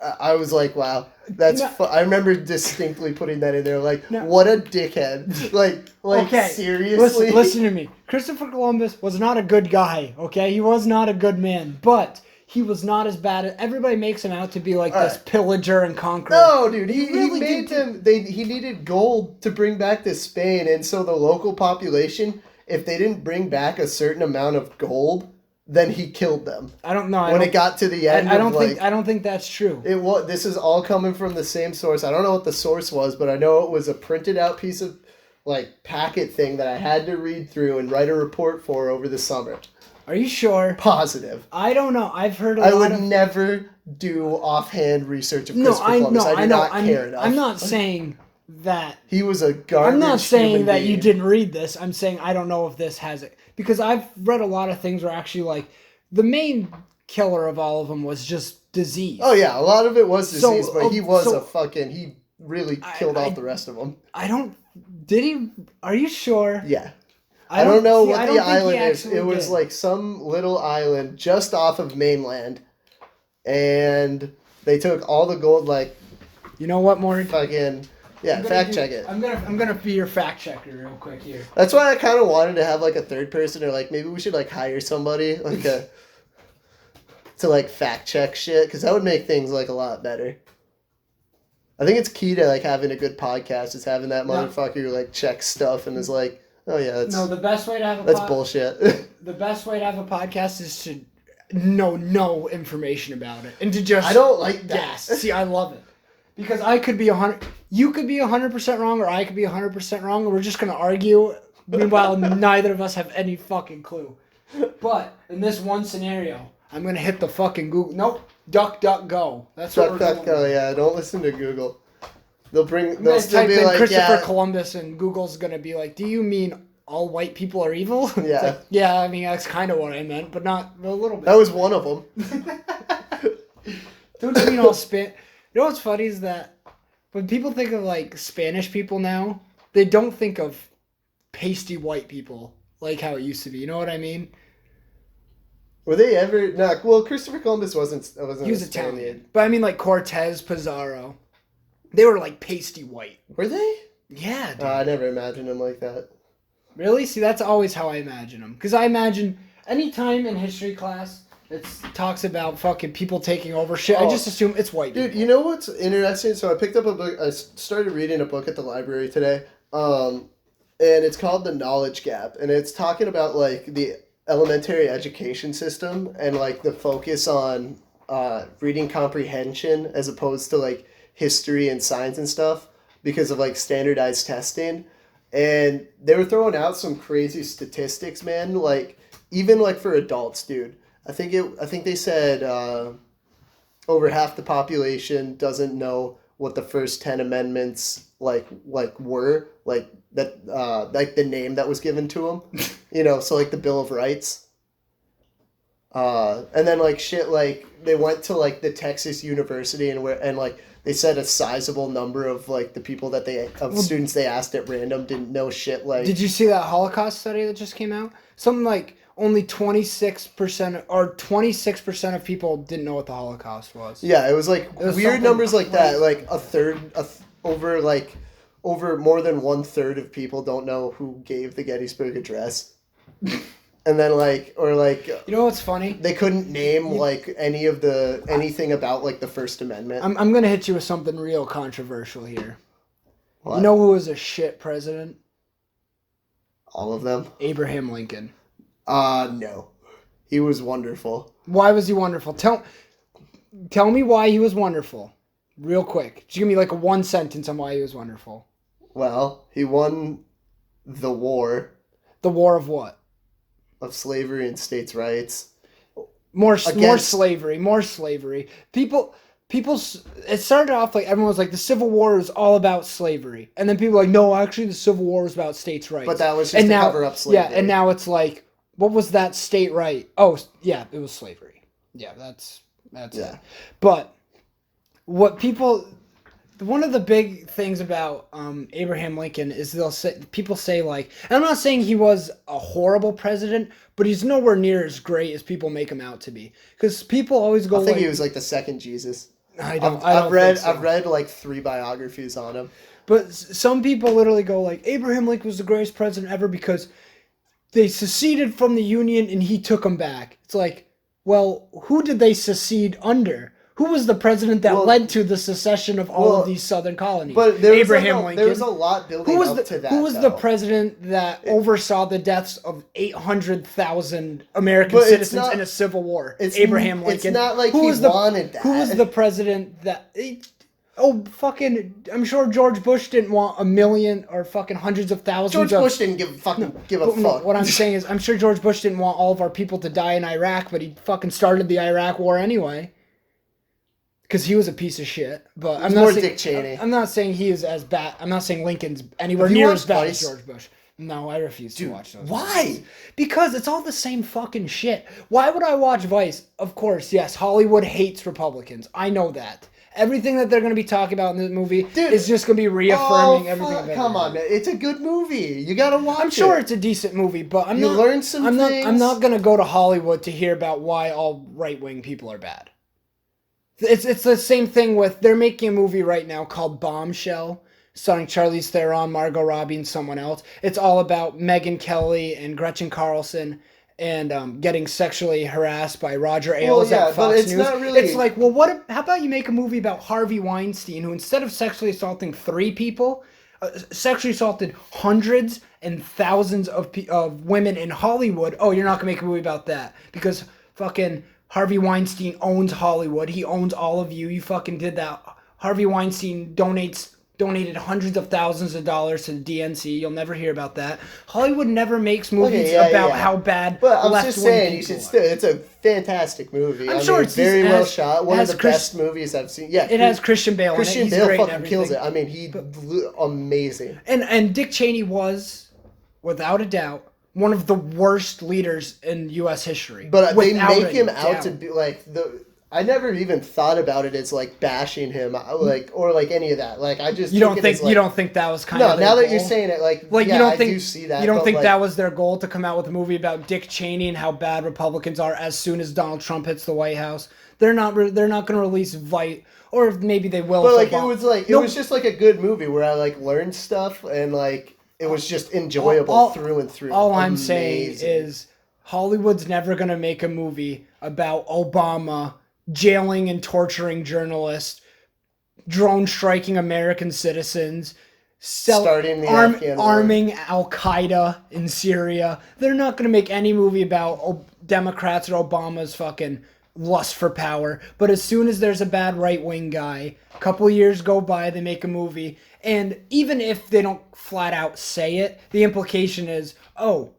[SPEAKER 2] I was like, wow, that's I remember distinctly putting that in there, like, what a dickhead. Like, okay, seriously?
[SPEAKER 1] Listen to me. Christopher Columbus was not a good guy, okay? He was not a good man, but... he was not as bad as... everybody makes him out to be like this pillager and conqueror.
[SPEAKER 2] No, dude. He made them... He needed gold to bring back to Spain. And so the local population, if they didn't bring back a certain amount of gold, then he killed them.
[SPEAKER 1] I don't know.
[SPEAKER 2] When it got to the end
[SPEAKER 1] I don't think that's true.
[SPEAKER 2] This is all coming from the same source. I don't know what the source was, but I know it was a printed out piece of like packet thing that I had to read through and write a report for over the summer.
[SPEAKER 1] Are you sure?
[SPEAKER 2] Positive.
[SPEAKER 1] I don't know. I've heard
[SPEAKER 2] I would never do offhand research of Christopher Columbus. I do not care enough.
[SPEAKER 1] I'm not saying that...
[SPEAKER 2] he was a garbage
[SPEAKER 1] I'm not saying that
[SPEAKER 2] being.
[SPEAKER 1] you didn't read this. I'm saying I don't know if this has it. Because I've read a lot of things where actually, like, the main killer of all of them was just disease.
[SPEAKER 2] Oh, yeah. A lot of it was disease, but he was he really killed off the rest of them.
[SPEAKER 1] Did he... Are you sure?
[SPEAKER 2] Yeah. I don't know what the island is. It was like some little island just off of mainland. And they took all the gold, like...
[SPEAKER 1] You know what, Morgan?
[SPEAKER 2] Fucking... Yeah, check it.
[SPEAKER 1] I'm gonna be your fact checker real quick here.
[SPEAKER 2] That's why I kind of wanted to have like a third person, or like maybe we should like hire somebody like to like fact check shit, because that would make things like a lot better. I think it's key to like having a good podcast is having that motherfucker who like checks stuff and is like, oh yeah,
[SPEAKER 1] the best way to have
[SPEAKER 2] that's bullshit.
[SPEAKER 1] The best way to have a podcast is to know no information about it and to just
[SPEAKER 2] I don't like that.
[SPEAKER 1] Yes, see, I love it. Because I could be 100... You could be 100% wrong, or I could be 100% wrong, and we're just going to argue. Meanwhile, neither of us have any fucking clue. But, in this one scenario, I'm going to hit the fucking Google... Nope. DuckDuckGo. That's what we're doing.
[SPEAKER 2] DuckDuckGo, yeah. Don't listen to Google. They'll
[SPEAKER 1] still be like, Christopher Columbus, and Google's going to be like, do you mean all white people are evil?
[SPEAKER 2] Yeah.
[SPEAKER 1] Like, yeah, I mean, that's kind of what I meant, but not a little bit.
[SPEAKER 2] That was one of them.
[SPEAKER 1] Don't you mean all You know what's funny is that when people think of, like, Spanish people now, they don't think of pasty white people like how it used to be. You know what I mean?
[SPEAKER 2] Were they ever? Nah. Well, Christopher Columbus wasn't
[SPEAKER 1] He was
[SPEAKER 2] a Spaniard.
[SPEAKER 1] Italian. But I mean, like Cortez, Pizarro. They were like pasty white.
[SPEAKER 2] Were they?
[SPEAKER 1] Yeah, dude.
[SPEAKER 2] I never imagined him like that.
[SPEAKER 1] Really? See, that's always how I imagine them. Because I imagine any time in history class it talks about fucking people taking over shit, I just assume it's white people.
[SPEAKER 2] Dude, you know what's interesting? So I picked up a book. I started reading a book at the library today. And it's called The Knowledge Gap. And it's talking about, like, the elementary education system and, like, the focus on reading comprehension as opposed to, like, history and science and stuff because of, like, standardized testing. And they were throwing out some crazy statistics, man. Like, even, like, for adults, dude. I think they said over half the population doesn't know what the first 10 amendments like were, like that like the name that was given to them. You know, so like the Bill of Rights. And then like shit, like they went to like the Texas University and like they said a sizable number of like the people that students they asked at random didn't know shit. Like,
[SPEAKER 1] did you see that Holocaust study that just came out? Something like only 26% or 26% of people didn't know what the Holocaust was.
[SPEAKER 2] Yeah, it was like weird numbers like that. Like over more than 1/3 of people don't know who gave the Gettysburg Address. And then
[SPEAKER 1] you know what's funny?
[SPEAKER 2] They couldn't name like anything about like the First Amendment.
[SPEAKER 1] I'm gonna hit you with something real controversial here.
[SPEAKER 2] What?
[SPEAKER 1] You know who was a shit president?
[SPEAKER 2] All of them?
[SPEAKER 1] Abraham Lincoln.
[SPEAKER 2] No. He was wonderful.
[SPEAKER 1] Why was he wonderful? Tell me why he was wonderful. Real quick. Just give me like a one sentence on why he was wonderful.
[SPEAKER 2] Well, he won the war.
[SPEAKER 1] The war of what?
[SPEAKER 2] Of slavery and states' rights.
[SPEAKER 1] More slavery. People, it started off like everyone was like, the Civil War was all about slavery. And then people were like, no, actually the Civil War was about states' rights.
[SPEAKER 2] But that was just to cover up slavery.
[SPEAKER 1] Yeah, and now it's like, what was that state right? Oh, yeah, it was slavery. Yeah, that's it. But one of the big things about Abraham Lincoln is people say like, and I'm not saying he was a horrible president, but he's nowhere near as great as people make him out to be. Because people always go,
[SPEAKER 2] I think he was like the second Jesus.
[SPEAKER 1] I've
[SPEAKER 2] read like 3 biographies on him.
[SPEAKER 1] But some people literally go like, Abraham Lincoln was the greatest president ever because they seceded from the Union and he took them back. It's like, well, who did they secede under? Who was the president that led to the secession of all of these southern colonies?
[SPEAKER 2] But
[SPEAKER 1] Abraham Lincoln.
[SPEAKER 2] There was a lot building up to that.
[SPEAKER 1] Who was the president that oversaw the deaths of 800,000 American citizens in a civil war? Abraham Lincoln.
[SPEAKER 2] It's not like wanted that.
[SPEAKER 1] Who was the president that... I'm sure George Bush didn't want 1 million or fucking hundreds of thousands.
[SPEAKER 2] George Bush didn't give a fuck.
[SPEAKER 1] No, what I'm saying is, I'm sure George Bush didn't want all of our people to die in Iraq, but he fucking started the Iraq war anyway. Because he was a piece of shit. But I'm not saying
[SPEAKER 2] Dick Cheney.
[SPEAKER 1] I'm not saying he is as bad. I'm not saying Lincoln's anywhere near as bad as George Bush. No, I refuse to watch those.
[SPEAKER 2] Why?
[SPEAKER 1] Movies. Because it's all the same fucking shit. Why would I watch Vice? Of course, yes, Hollywood hates Republicans. I know that. Everything that they're going to be talking about in this movie is just going to be reaffirming everything.
[SPEAKER 2] Come on, man. It's a good movie. You got to watch it.
[SPEAKER 1] I'm sure it's a decent movie, but I'm
[SPEAKER 2] things.
[SPEAKER 1] I'm not going to go to Hollywood to hear about why all right-wing people are bad. It's the same thing with, they're making a movie right now called Bombshell, starring Charlize Theron, Margot Robbie, and someone else. It's all about Megyn Kelly and Gretchen Carlson and getting sexually harassed by Roger Ailes at Fox News.
[SPEAKER 2] Not really...
[SPEAKER 1] It's like, well, how about you make a movie about Harvey Weinstein, who instead of sexually assaulting 3 people, sexually assaulted hundreds and thousands of women in Hollywood. Oh, you're not going to make a movie about that because fucking Harvey Weinstein owns Hollywood. He owns all of you. You fucking did that. Harvey Weinstein donated hundreds of thousands of dollars to the DNC. You'll never hear about that. Hollywood never makes movies about how bad left-wing people are.
[SPEAKER 2] It's a fantastic movie.
[SPEAKER 1] I'm sure it's
[SPEAKER 2] very well shot. One of the best movies I've seen. Yeah,
[SPEAKER 1] it has Christian Bale in it.
[SPEAKER 2] Christian Bale fucking kills it. I mean, amazing.
[SPEAKER 1] And Dick Cheney was, without a doubt, one of the worst leaders in U.S. history.
[SPEAKER 2] But they make him out to be like I never even thought about it as like bashing him, like or like any of that. Like I just
[SPEAKER 1] You
[SPEAKER 2] took
[SPEAKER 1] don't
[SPEAKER 2] it
[SPEAKER 1] think
[SPEAKER 2] as, like,
[SPEAKER 1] you don't think that was kind
[SPEAKER 2] no.
[SPEAKER 1] of their
[SPEAKER 2] Now that
[SPEAKER 1] goal?
[SPEAKER 2] you're saying it, like
[SPEAKER 1] Like
[SPEAKER 2] yeah,
[SPEAKER 1] you don't
[SPEAKER 2] I
[SPEAKER 1] think
[SPEAKER 2] do see that.
[SPEAKER 1] you don't
[SPEAKER 2] but,
[SPEAKER 1] think
[SPEAKER 2] like,
[SPEAKER 1] that was their goal to come out with a movie about Dick Cheney and how bad Republicans are as soon as Donald Trump hits the White House? They're not going to release or maybe they will.
[SPEAKER 2] But
[SPEAKER 1] if
[SPEAKER 2] like
[SPEAKER 1] Obama-
[SPEAKER 2] it was just like a good movie where I like learned stuff and like it was just enjoyable through and through.
[SPEAKER 1] All I'm saying
[SPEAKER 2] Amazing.
[SPEAKER 1] is Hollywood's never going to make a movie about Obama jailing and torturing journalists, drone striking American citizens,
[SPEAKER 2] Starting the Afghan war.
[SPEAKER 1] arming Al Qaeda in Syria. They're not going to make any movie about Democrats or Obama's fucking lust for power. But as soon as there's a bad right wing guy, a couple years go by, they make a movie. And even if they don't flat out say it, the implication is, oh,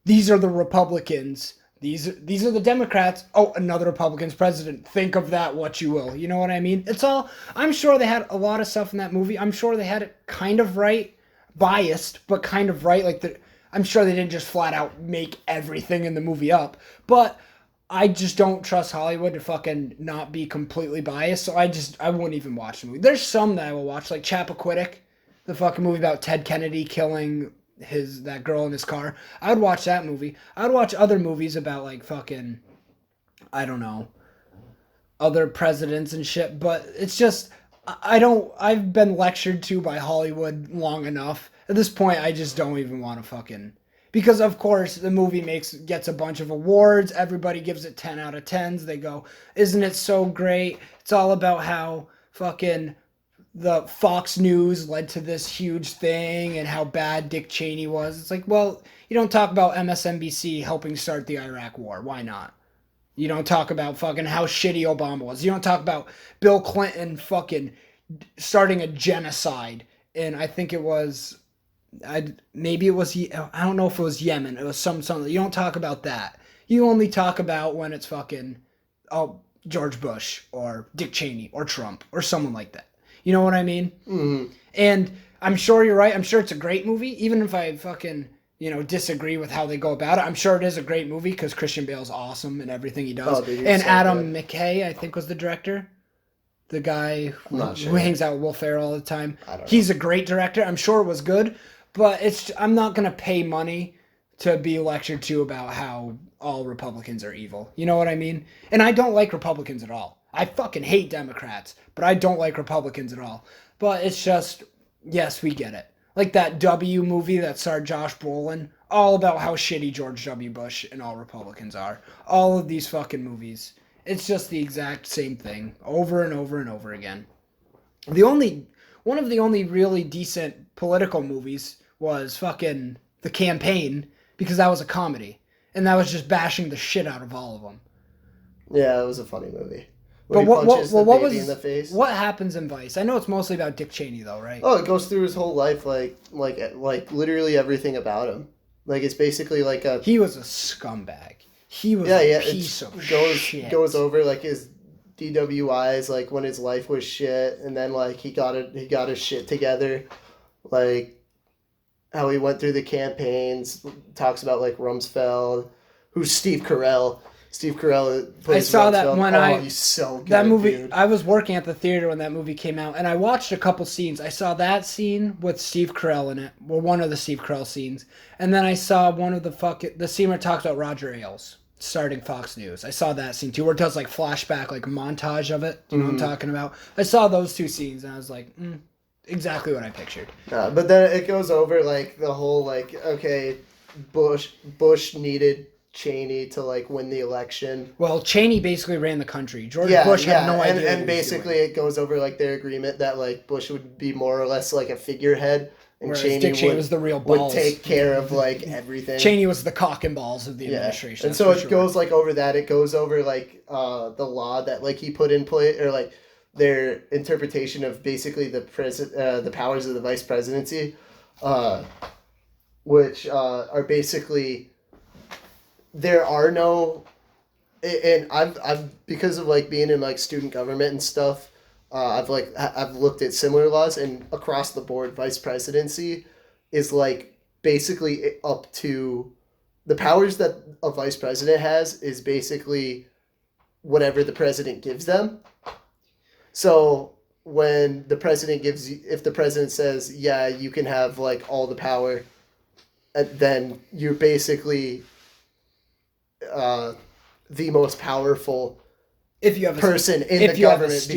[SPEAKER 1] these are the Republicans. These are the Democrats. Oh, another Republican's president. Think of that what you will. You know what I mean? It's all. I'm sure they had a lot of stuff in that movie. I'm sure they had it kind of right, biased, but kind of right. I'm sure they didn't just flat out make everything in the movie up. But I just don't trust Hollywood to fucking not be completely biased. So I wouldn't even watch the movie. There's some that I will watch, like Chappaquiddick, the fucking movie about Ted Kennedy killing that girl in his car. I would watch that movie. I would watch other movies about like fucking, I don't know, other presidents and shit. But it's just I've been lectured to by Hollywood long enough. At this point, I just don't even want to fucking, because of course the movie gets a bunch of awards. Everybody gives it 10 out of 10s. They go, isn't it so great? It's all about how fucking the Fox News led to this huge thing and how bad Dick Cheney was. It's like, well, you don't talk about MSNBC helping start the Iraq War. Why not? You don't talk about fucking how shitty Obama was. You don't talk about Bill Clinton fucking starting a genocide. And I think it was, I don't know if it was Yemen. It was something. You don't talk about that. You only talk about when it's fucking, George Bush or Dick Cheney or Trump or someone like that. You know what I mean?
[SPEAKER 2] Mm-hmm.
[SPEAKER 1] And I'm sure you're right. I'm sure it's a great movie. Even if I fucking, disagree with how they go about it, I'm sure it is a great movie because Christian Bale's awesome in everything he does.
[SPEAKER 2] Dude,
[SPEAKER 1] and
[SPEAKER 2] so
[SPEAKER 1] Adam
[SPEAKER 2] good.
[SPEAKER 1] McKay, I think, was the director. The guy who
[SPEAKER 2] sure.
[SPEAKER 1] hangs out with Will Ferrell all the time.
[SPEAKER 2] He's
[SPEAKER 1] a great director. I'm sure it was good. But I'm not going to pay money to be lectured to about how all Republicans are evil. You know what I mean? And I don't like Republicans at all. I fucking hate Democrats, but I don't like Republicans at all. But it's just, yes, we get it. Like that W movie that starred Josh Brolin, all about how shitty George W. Bush and all Republicans are. All of these fucking movies. It's just the exact same thing over and over and over again. One of the only really decent political movies was fucking The Campaign, because that was a comedy. And that was just bashing the shit out of all of them.
[SPEAKER 2] Yeah, it was a funny movie.
[SPEAKER 1] But what
[SPEAKER 2] in the face.
[SPEAKER 1] What happens in Vice? I know it's mostly about Dick Cheney though, right?
[SPEAKER 2] Oh, it goes through his whole life, like literally everything about him. Like it's basically like a.
[SPEAKER 1] He was a scumbag. He was a piece of shit.
[SPEAKER 2] Goes over like his DWIs, like when his life was shit, and then like he got his shit together, like how he went through the campaigns. Talks about like Rumsfeld, who's Steve Carell. Steve Carell plays
[SPEAKER 1] I saw that when
[SPEAKER 2] he's so good,
[SPEAKER 1] that movie.
[SPEAKER 2] Dude.
[SPEAKER 1] I was working at the theater when that movie came out, and I watched a couple scenes. I saw that scene with Steve Carell in it, well, one of the Steve Carell scenes, and then I saw one of the scene where it talks about Roger Ailes starting Fox News. I saw that scene too, where it does like flashback, like a montage of it. Do you know what I'm talking about? I saw those two scenes, and I was like, exactly what I pictured.
[SPEAKER 2] But then it goes over like the whole like, okay, Bush needed Cheney to like win the election.
[SPEAKER 1] Well, Cheney basically ran the country. George Bush had no idea.
[SPEAKER 2] And basically it goes over like their agreement that like Bush would be more or less like a figurehead, and
[SPEAKER 1] Dick Cheney was the real balls.
[SPEAKER 2] Would take care of like everything.
[SPEAKER 1] Cheney was the cock and balls of the administration.
[SPEAKER 2] And so it goes like over that. It goes over like the law that like he put in place, or like their interpretation of basically the powers of the vice presidency, which are basically. There are no, and I've because of like being in like student government and stuff, I've looked at similar laws, and across the board, vice presidency is like basically up to the powers that a vice president has is basically whatever the president gives them. So when the president if the president says, yeah, you can have like all the power, then you're basically the most powerful
[SPEAKER 1] if you have
[SPEAKER 2] person in the government,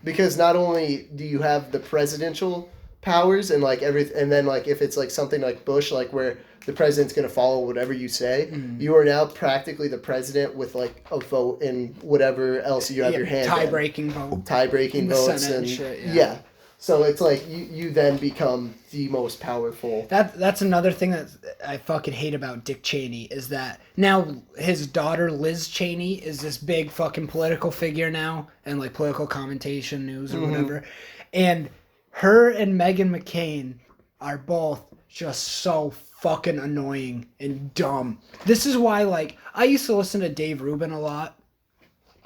[SPEAKER 2] because not only do you have the presidential powers and like and then like if it's like something like Bush, like where the president's going to follow whatever you say, you are now practically the president with like a vote in whatever else you have your hand
[SPEAKER 1] tie-breaking
[SPEAKER 2] votes and
[SPEAKER 1] shit,
[SPEAKER 2] yeah. So it's like you then become the most powerful.
[SPEAKER 1] That's another thing that I fucking hate about Dick Cheney is that now his daughter Liz Cheney is this big fucking political figure now and like political commentation news or whatever, and her and Meghan McCain are both just so fucking annoying and dumb. This is why like I used to listen to Dave Rubin a lot.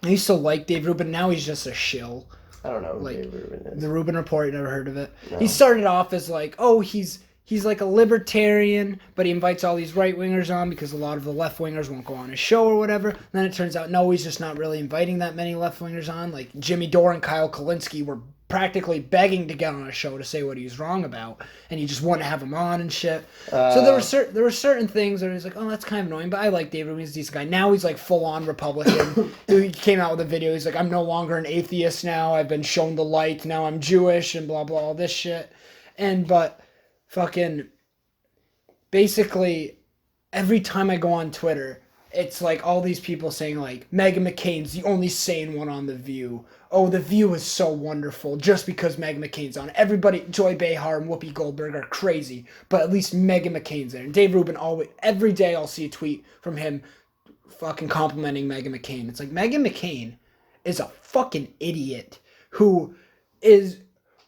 [SPEAKER 1] I used to like Dave Rubin. Now he's just a shill.
[SPEAKER 2] I don't know who
[SPEAKER 1] like,
[SPEAKER 2] Dave Rubin is.
[SPEAKER 1] The Rubin Report, you never heard of it?
[SPEAKER 2] No.
[SPEAKER 1] He started off as like, oh, he's like a libertarian, but he invites all these right-wingers on because a lot of the left-wingers won't go on his show or whatever. And then it turns out, no, he's just not really inviting that many left-wingers on. Like Jimmy Dore and Kyle Kulinski were practically begging to get on a show to say what he was wrong about, and he just wouldn't have him on and shit. So there were certain things that he's like, oh, that's kind of annoying, but I like David Rubin, he's a decent guy. Now he's like full-on Republican. He came out with a video, he's like, I'm no longer an atheist now, I've been shown the light, now I'm Jewish, and blah, blah, all this shit. But fucking, basically, every time I go on Twitter, it's like all these people saying like, Meghan McCain's the only sane one on The View. Oh, The View is so wonderful just because Meghan McCain's on. Everybody, Joy Behar and Whoopi Goldberg are crazy, but at least Meghan McCain's there. And Dave Rubin every day I'll see a tweet from him fucking complimenting Meghan McCain. It's like, Meghan McCain is a fucking idiot who is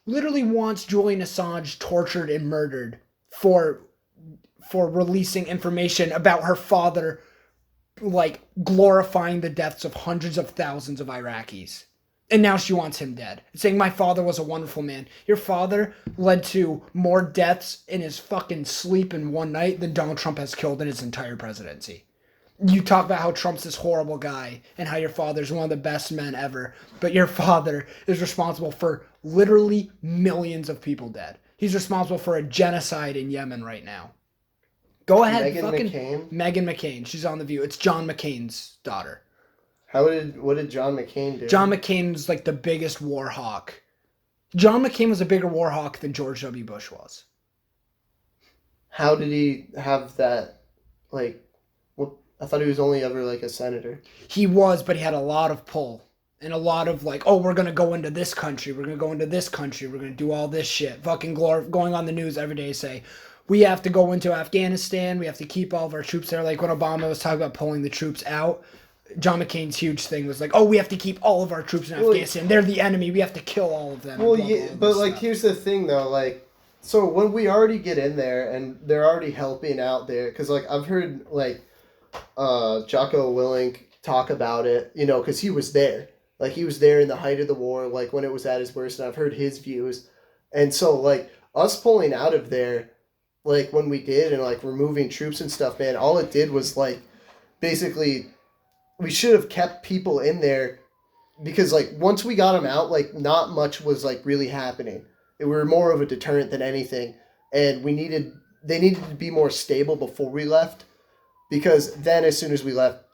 [SPEAKER 1] literally wants Julian Assange tortured and murdered for releasing information about her father, like glorifying the deaths of hundreds of thousands of Iraqis. And now she wants him dead. Saying my father was a wonderful man. Your father led to more deaths in his fucking sleep in one night than Donald Trump has killed in his entire presidency. You talk about how Trump's this horrible guy and how your father's one of the best men ever. But your father is responsible for literally millions of people dead. He's responsible for a genocide in Yemen right now. Go ahead, Meghan McCain. She's on The View. It's John McCain's daughter.
[SPEAKER 2] What did John McCain do?
[SPEAKER 1] John McCain's like the biggest war hawk. John McCain was a bigger war hawk than George W. Bush was.
[SPEAKER 2] How did he have that, like, I thought he was only ever like a senator.
[SPEAKER 1] He was, but he had a lot of pull. And a lot of like, oh, we're going to go into this country. We're going to go into this country. We're going to do all this shit. Fucking going on the news every day say, we have to go into Afghanistan. We have to keep all of our troops there. Like when Obama was talking about pulling the troops out, John McCain's huge thing was like, oh, we have to keep all of our troops in Afghanistan. They're the enemy. We have to kill all of them.
[SPEAKER 2] Well, yeah, but like, here's the thing though. Like, so when we already get in there and they're already helping out there, because like I've heard like Jocko Willink talk about it, you know, because he was there. Like he was there in the height of the war, like when it was at its worst, and I've heard his views. And so like us pulling out of there, like when we did and like removing troops and stuff, man, all it did was like basically we should have kept people in there because like once we got them out, like not much was like really happening. We were more of a deterrent than anything, and they needed to be more stable before we left, because then as soon as we left,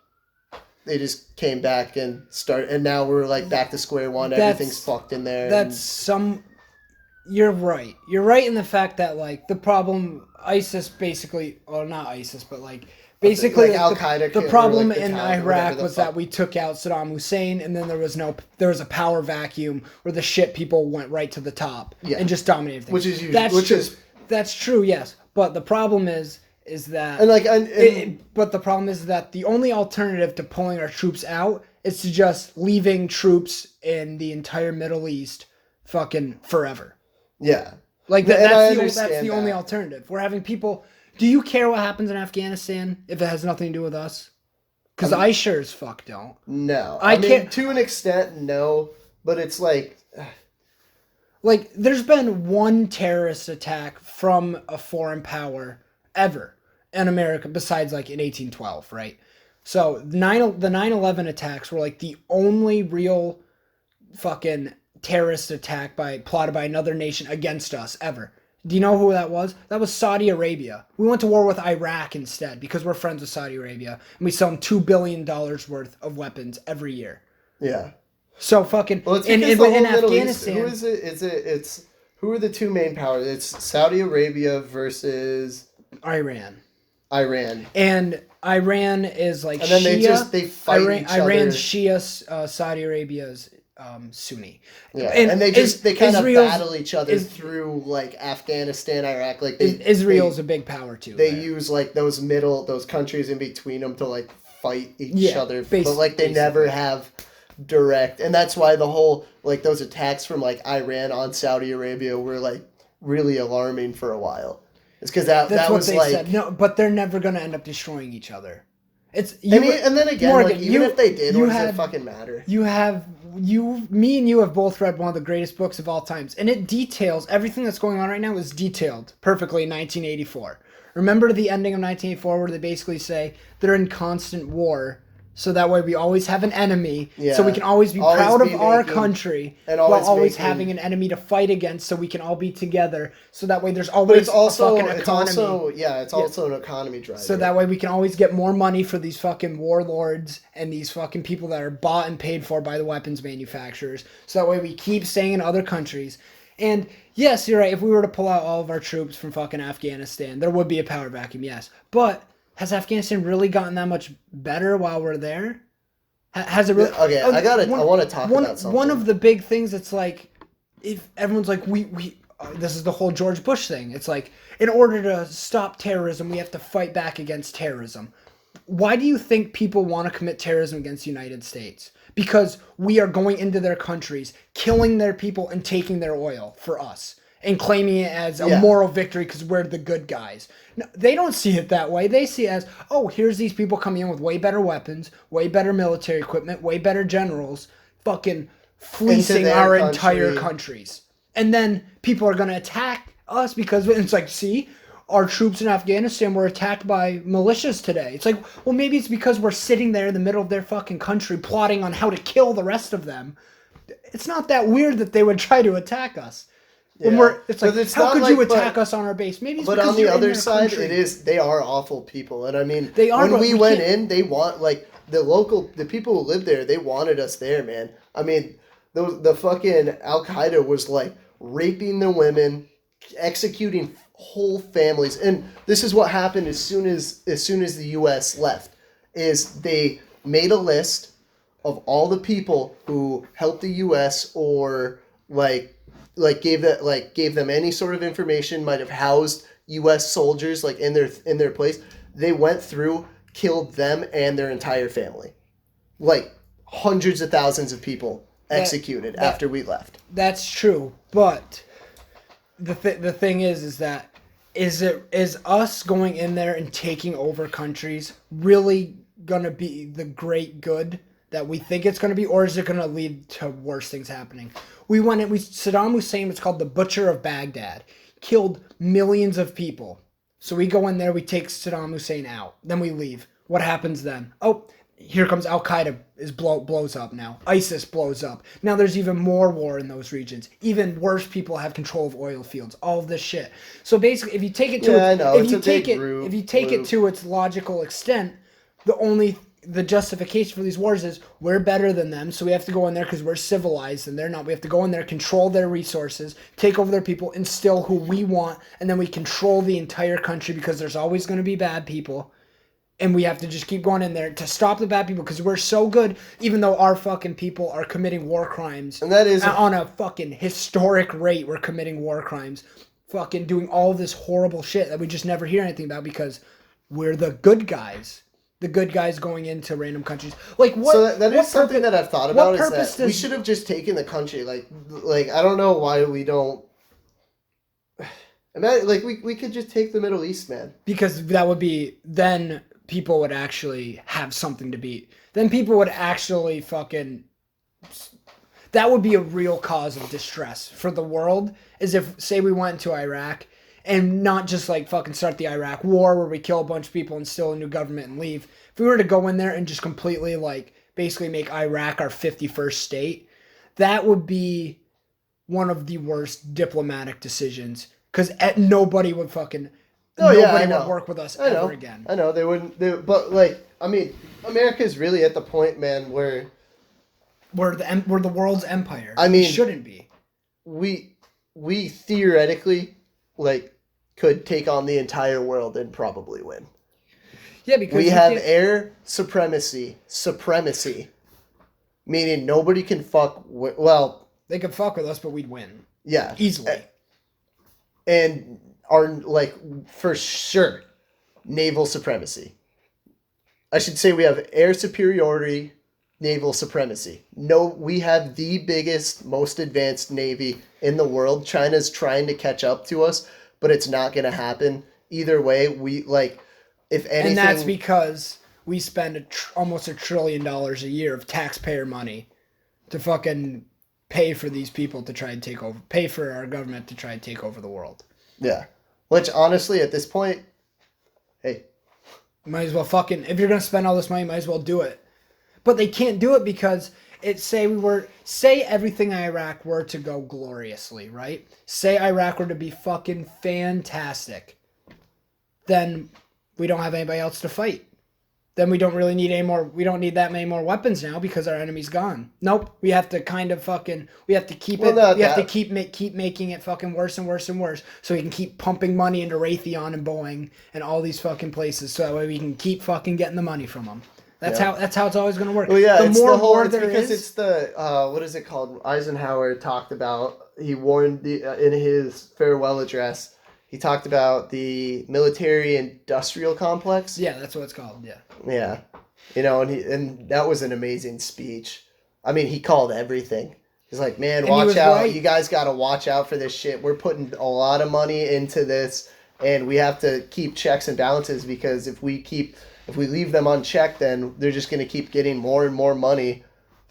[SPEAKER 2] they just came back and now we're like back to square one. Everything's fucked in there.
[SPEAKER 1] You're right. You're right in the fact that like the problem ISIS basically, or not ISIS, but like basically
[SPEAKER 2] like Al-Qaeda.
[SPEAKER 1] The problem in Iraq was that we took out Saddam Hussein, and then there was a power vacuum where the shit people went right to the top and just dominated things.
[SPEAKER 2] Which is usually,
[SPEAKER 1] that's true. Yes, but the problem is that but the problem is that the only alternative to pulling our troops out is to just leaving troops in the entire Middle East fucking forever.
[SPEAKER 2] Yeah.
[SPEAKER 1] Like that's the only alternative. We're having people. Do you care what happens in Afghanistan if it has nothing to do with us? Because I sure as fuck don't.
[SPEAKER 2] No. I mean, to an extent, no. But it's like...
[SPEAKER 1] Like, there's been one terrorist attack from a foreign power ever in America, besides, like, in 1812, right? So the 9/11 attacks were like the only real fucking terrorist attack plotted by another nation against us ever. Do you know who that was? That was Saudi Arabia. We went to war with Iraq instead because we're friends with Saudi Arabia, and we sell them $2 billion worth of weapons every year.
[SPEAKER 2] Yeah.
[SPEAKER 1] So fucking
[SPEAKER 2] well, it's
[SPEAKER 1] in Afghanistan.
[SPEAKER 2] Who is it? Who are the two main powers? It's Saudi Arabia versus
[SPEAKER 1] Iran.
[SPEAKER 2] And
[SPEAKER 1] Iran is like
[SPEAKER 2] and then
[SPEAKER 1] Shia.
[SPEAKER 2] they fight each other.
[SPEAKER 1] Iran's Shia, Saudi Arabia's Sunni.
[SPEAKER 2] Yeah, and they kind of battle each other through like Afghanistan, Iraq. Like
[SPEAKER 1] Israel's a big power too.
[SPEAKER 2] They use like those countries in between them to like fight each other, but like they never have direct, and that's why the whole like those attacks from like Iran on Saudi Arabia were like really alarming for a while. It's because that was what they said.
[SPEAKER 1] No, but they're never gonna end up destroying each other. And then again,
[SPEAKER 2] Morgan, like, even if they did, what does it fucking matter?
[SPEAKER 1] Me and you have both read one of the greatest books of all times, and it details everything that's going on right now is detailed perfectly in 1984. Remember the ending of 1984 where they basically say they're in constant war, so that way we always have an enemy, so we can always be proud of our country, while always having an enemy to fight against, so we can all be together, so that way there's always a fucking economy.
[SPEAKER 2] It's also an economy driver.
[SPEAKER 1] So that way we can always get more money for these fucking warlords and these fucking people that are bought and paid for by the weapons manufacturers. So that way we keep staying in other countries. And yes, you're right, if we were to pull out all of our troops from fucking Afghanistan, there would be a power vacuum, yes. But has Afghanistan really gotten that much better while we're there? Has it really?
[SPEAKER 2] Okay, I want to talk about something.
[SPEAKER 1] One of the big things that's like, if everyone's like, this is the whole George Bush thing. It's like, in order to stop terrorism, we have to fight back against terrorism. Why do you think people want to commit terrorism against the United States? Because we are going into their countries, killing their people and taking their oil for us, and claiming it as a moral victory because we're the good guys. No, they don't see it that way. They see it as, oh, here's these people coming in with way better weapons, way better military equipment, way better generals, fucking fleecing our entire countries. And then people are going to attack us because it's like, see, our troops in Afghanistan were attacked by militias today. It's like, well, maybe it's because we're sitting there in the middle of their fucking country plotting on how to kill the rest of them. It's not that weird that they would try to attack us.
[SPEAKER 2] Yeah.
[SPEAKER 1] It's like, how could you attack us on our base? Maybe it's because
[SPEAKER 2] on the other side, they are awful people. And I mean, when we went in, they want, like, the people who lived there, they wanted us there, man. I mean, the fucking Al-Qaeda was, like, raping the women, executing whole families. And this is what happened as soon as the U.S. left, is they made a list of all the people who helped the U.S. or, gave them any sort of information, might have housed U.S. soldiers like in their place. They went through, killed them and their entire family, like hundreds of thousands of people executed after we left.
[SPEAKER 1] That's true, but the thing is that is us going in there and taking over countries really gonna be the great good that we think it's gonna be, or is it gonna lead to worse things happening? Saddam Hussein was called the Butcher of Baghdad, killed millions of people. So we go in there, we take Saddam Hussein out, then we leave. What happens then? Oh, here comes Al-Qaeda blows up now. ISIS blows up. Now there's even more war in those regions. Even worse people have control of oil fields. All of this shit. So basically, if you take it to its logical extent, the justification for these wars is we're better than them, so we have to go in there because we're civilized and they're not. We have to go in there, control their resources, take over their people, instill who we want, and then we control the entire country because there's always going to be bad people. And we have to just keep going in there to stop the bad people because we're so good, even though our fucking people are committing war crimes.
[SPEAKER 2] And that is
[SPEAKER 1] on a fucking historic rate, we're committing war crimes. Fucking doing all this horrible shit that we just never hear anything about because we're the good guys. The good guys going into random countries. Like what?
[SPEAKER 2] So that is something that I've thought about. Is that we should have just taken the country. Like I don't know why we don't. Like we could just take the Middle East, man.
[SPEAKER 1] Because that would be then people would actually have something to beat. Then people would actually fucking. That would be a real cause of distress for the world. Is if say we went into Iraq and not just like fucking start the Iraq war where we kill a bunch of people, instill a new government and leave. If we were to go in there and just completely like basically make Iraq our 51st state, that would be one of the worst diplomatic decisions because nobody would fucking nobody would work with us ever again.
[SPEAKER 2] I know they wouldn't. But like, I mean, America's really at the point, man, where
[SPEAKER 1] we're the world's empire.
[SPEAKER 2] I mean,
[SPEAKER 1] we shouldn't be.
[SPEAKER 2] We theoretically like could take on the entire world and probably win.
[SPEAKER 1] Yeah, because
[SPEAKER 2] we have air supremacy, meaning nobody can fuck with, well,
[SPEAKER 1] they could fuck with us, but we'd win.
[SPEAKER 2] Yeah.
[SPEAKER 1] Easily.
[SPEAKER 2] And are like, for sure, naval supremacy. I should say we have air superiority, naval supremacy. No, we have the biggest, most advanced navy in the world. China's trying to catch up to us, but it's not going to happen. Either way, we, like, if anything...
[SPEAKER 1] And that's because we spend almost $1 trillion a year of taxpayer money to fucking pay for these people to try and take over, pay for our government to try and take over the world.
[SPEAKER 2] Yeah. Which, honestly, at this point, hey...
[SPEAKER 1] Might as well fucking... If you're going to spend all this money, might as well do it. But they can't do it because say everything in Iraq were to go gloriously, right? Say Iraq were to be fucking fantastic. Then we don't have anybody else to fight. Then we don't really need we don't need that many more weapons now because our enemy's gone. Nope. We have to we have to keep keep making it fucking worse and worse and worse so we can keep pumping money into Raytheon and Boeing and all these fucking places so that way we can keep fucking getting the money from them. That's how it's always going to work.
[SPEAKER 2] Well, yeah,
[SPEAKER 1] it's
[SPEAKER 2] the what is it called? Eisenhower talked about, he warned in his farewell address, he talked about the military industrial complex.
[SPEAKER 1] Yeah, that's what it's called. Yeah.
[SPEAKER 2] Yeah. You know, and that was an amazing speech. I mean, he called everything. He's like, man, watch out. Right. You guys got to watch out for this shit. We're putting a lot of money into this, and we have to keep checks and balances because if we leave them unchecked, then they're just going to keep getting more and more money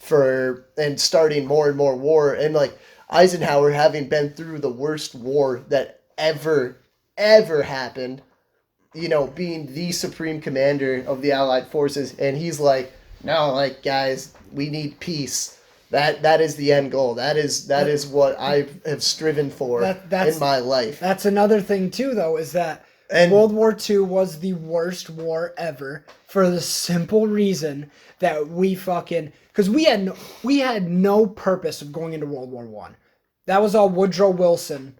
[SPEAKER 2] and starting more and more war. And like Eisenhower, having been through the worst war that ever happened, you know, being the supreme commander of the Allied forces, and he's like, no, like, guys, we need peace. That is the end goal. That is what I have striven for in my life.
[SPEAKER 1] That's another thing too, though, is that World War II was the worst war ever for the simple reason that because we had no purpose of going into World War I. That was all Woodrow Wilson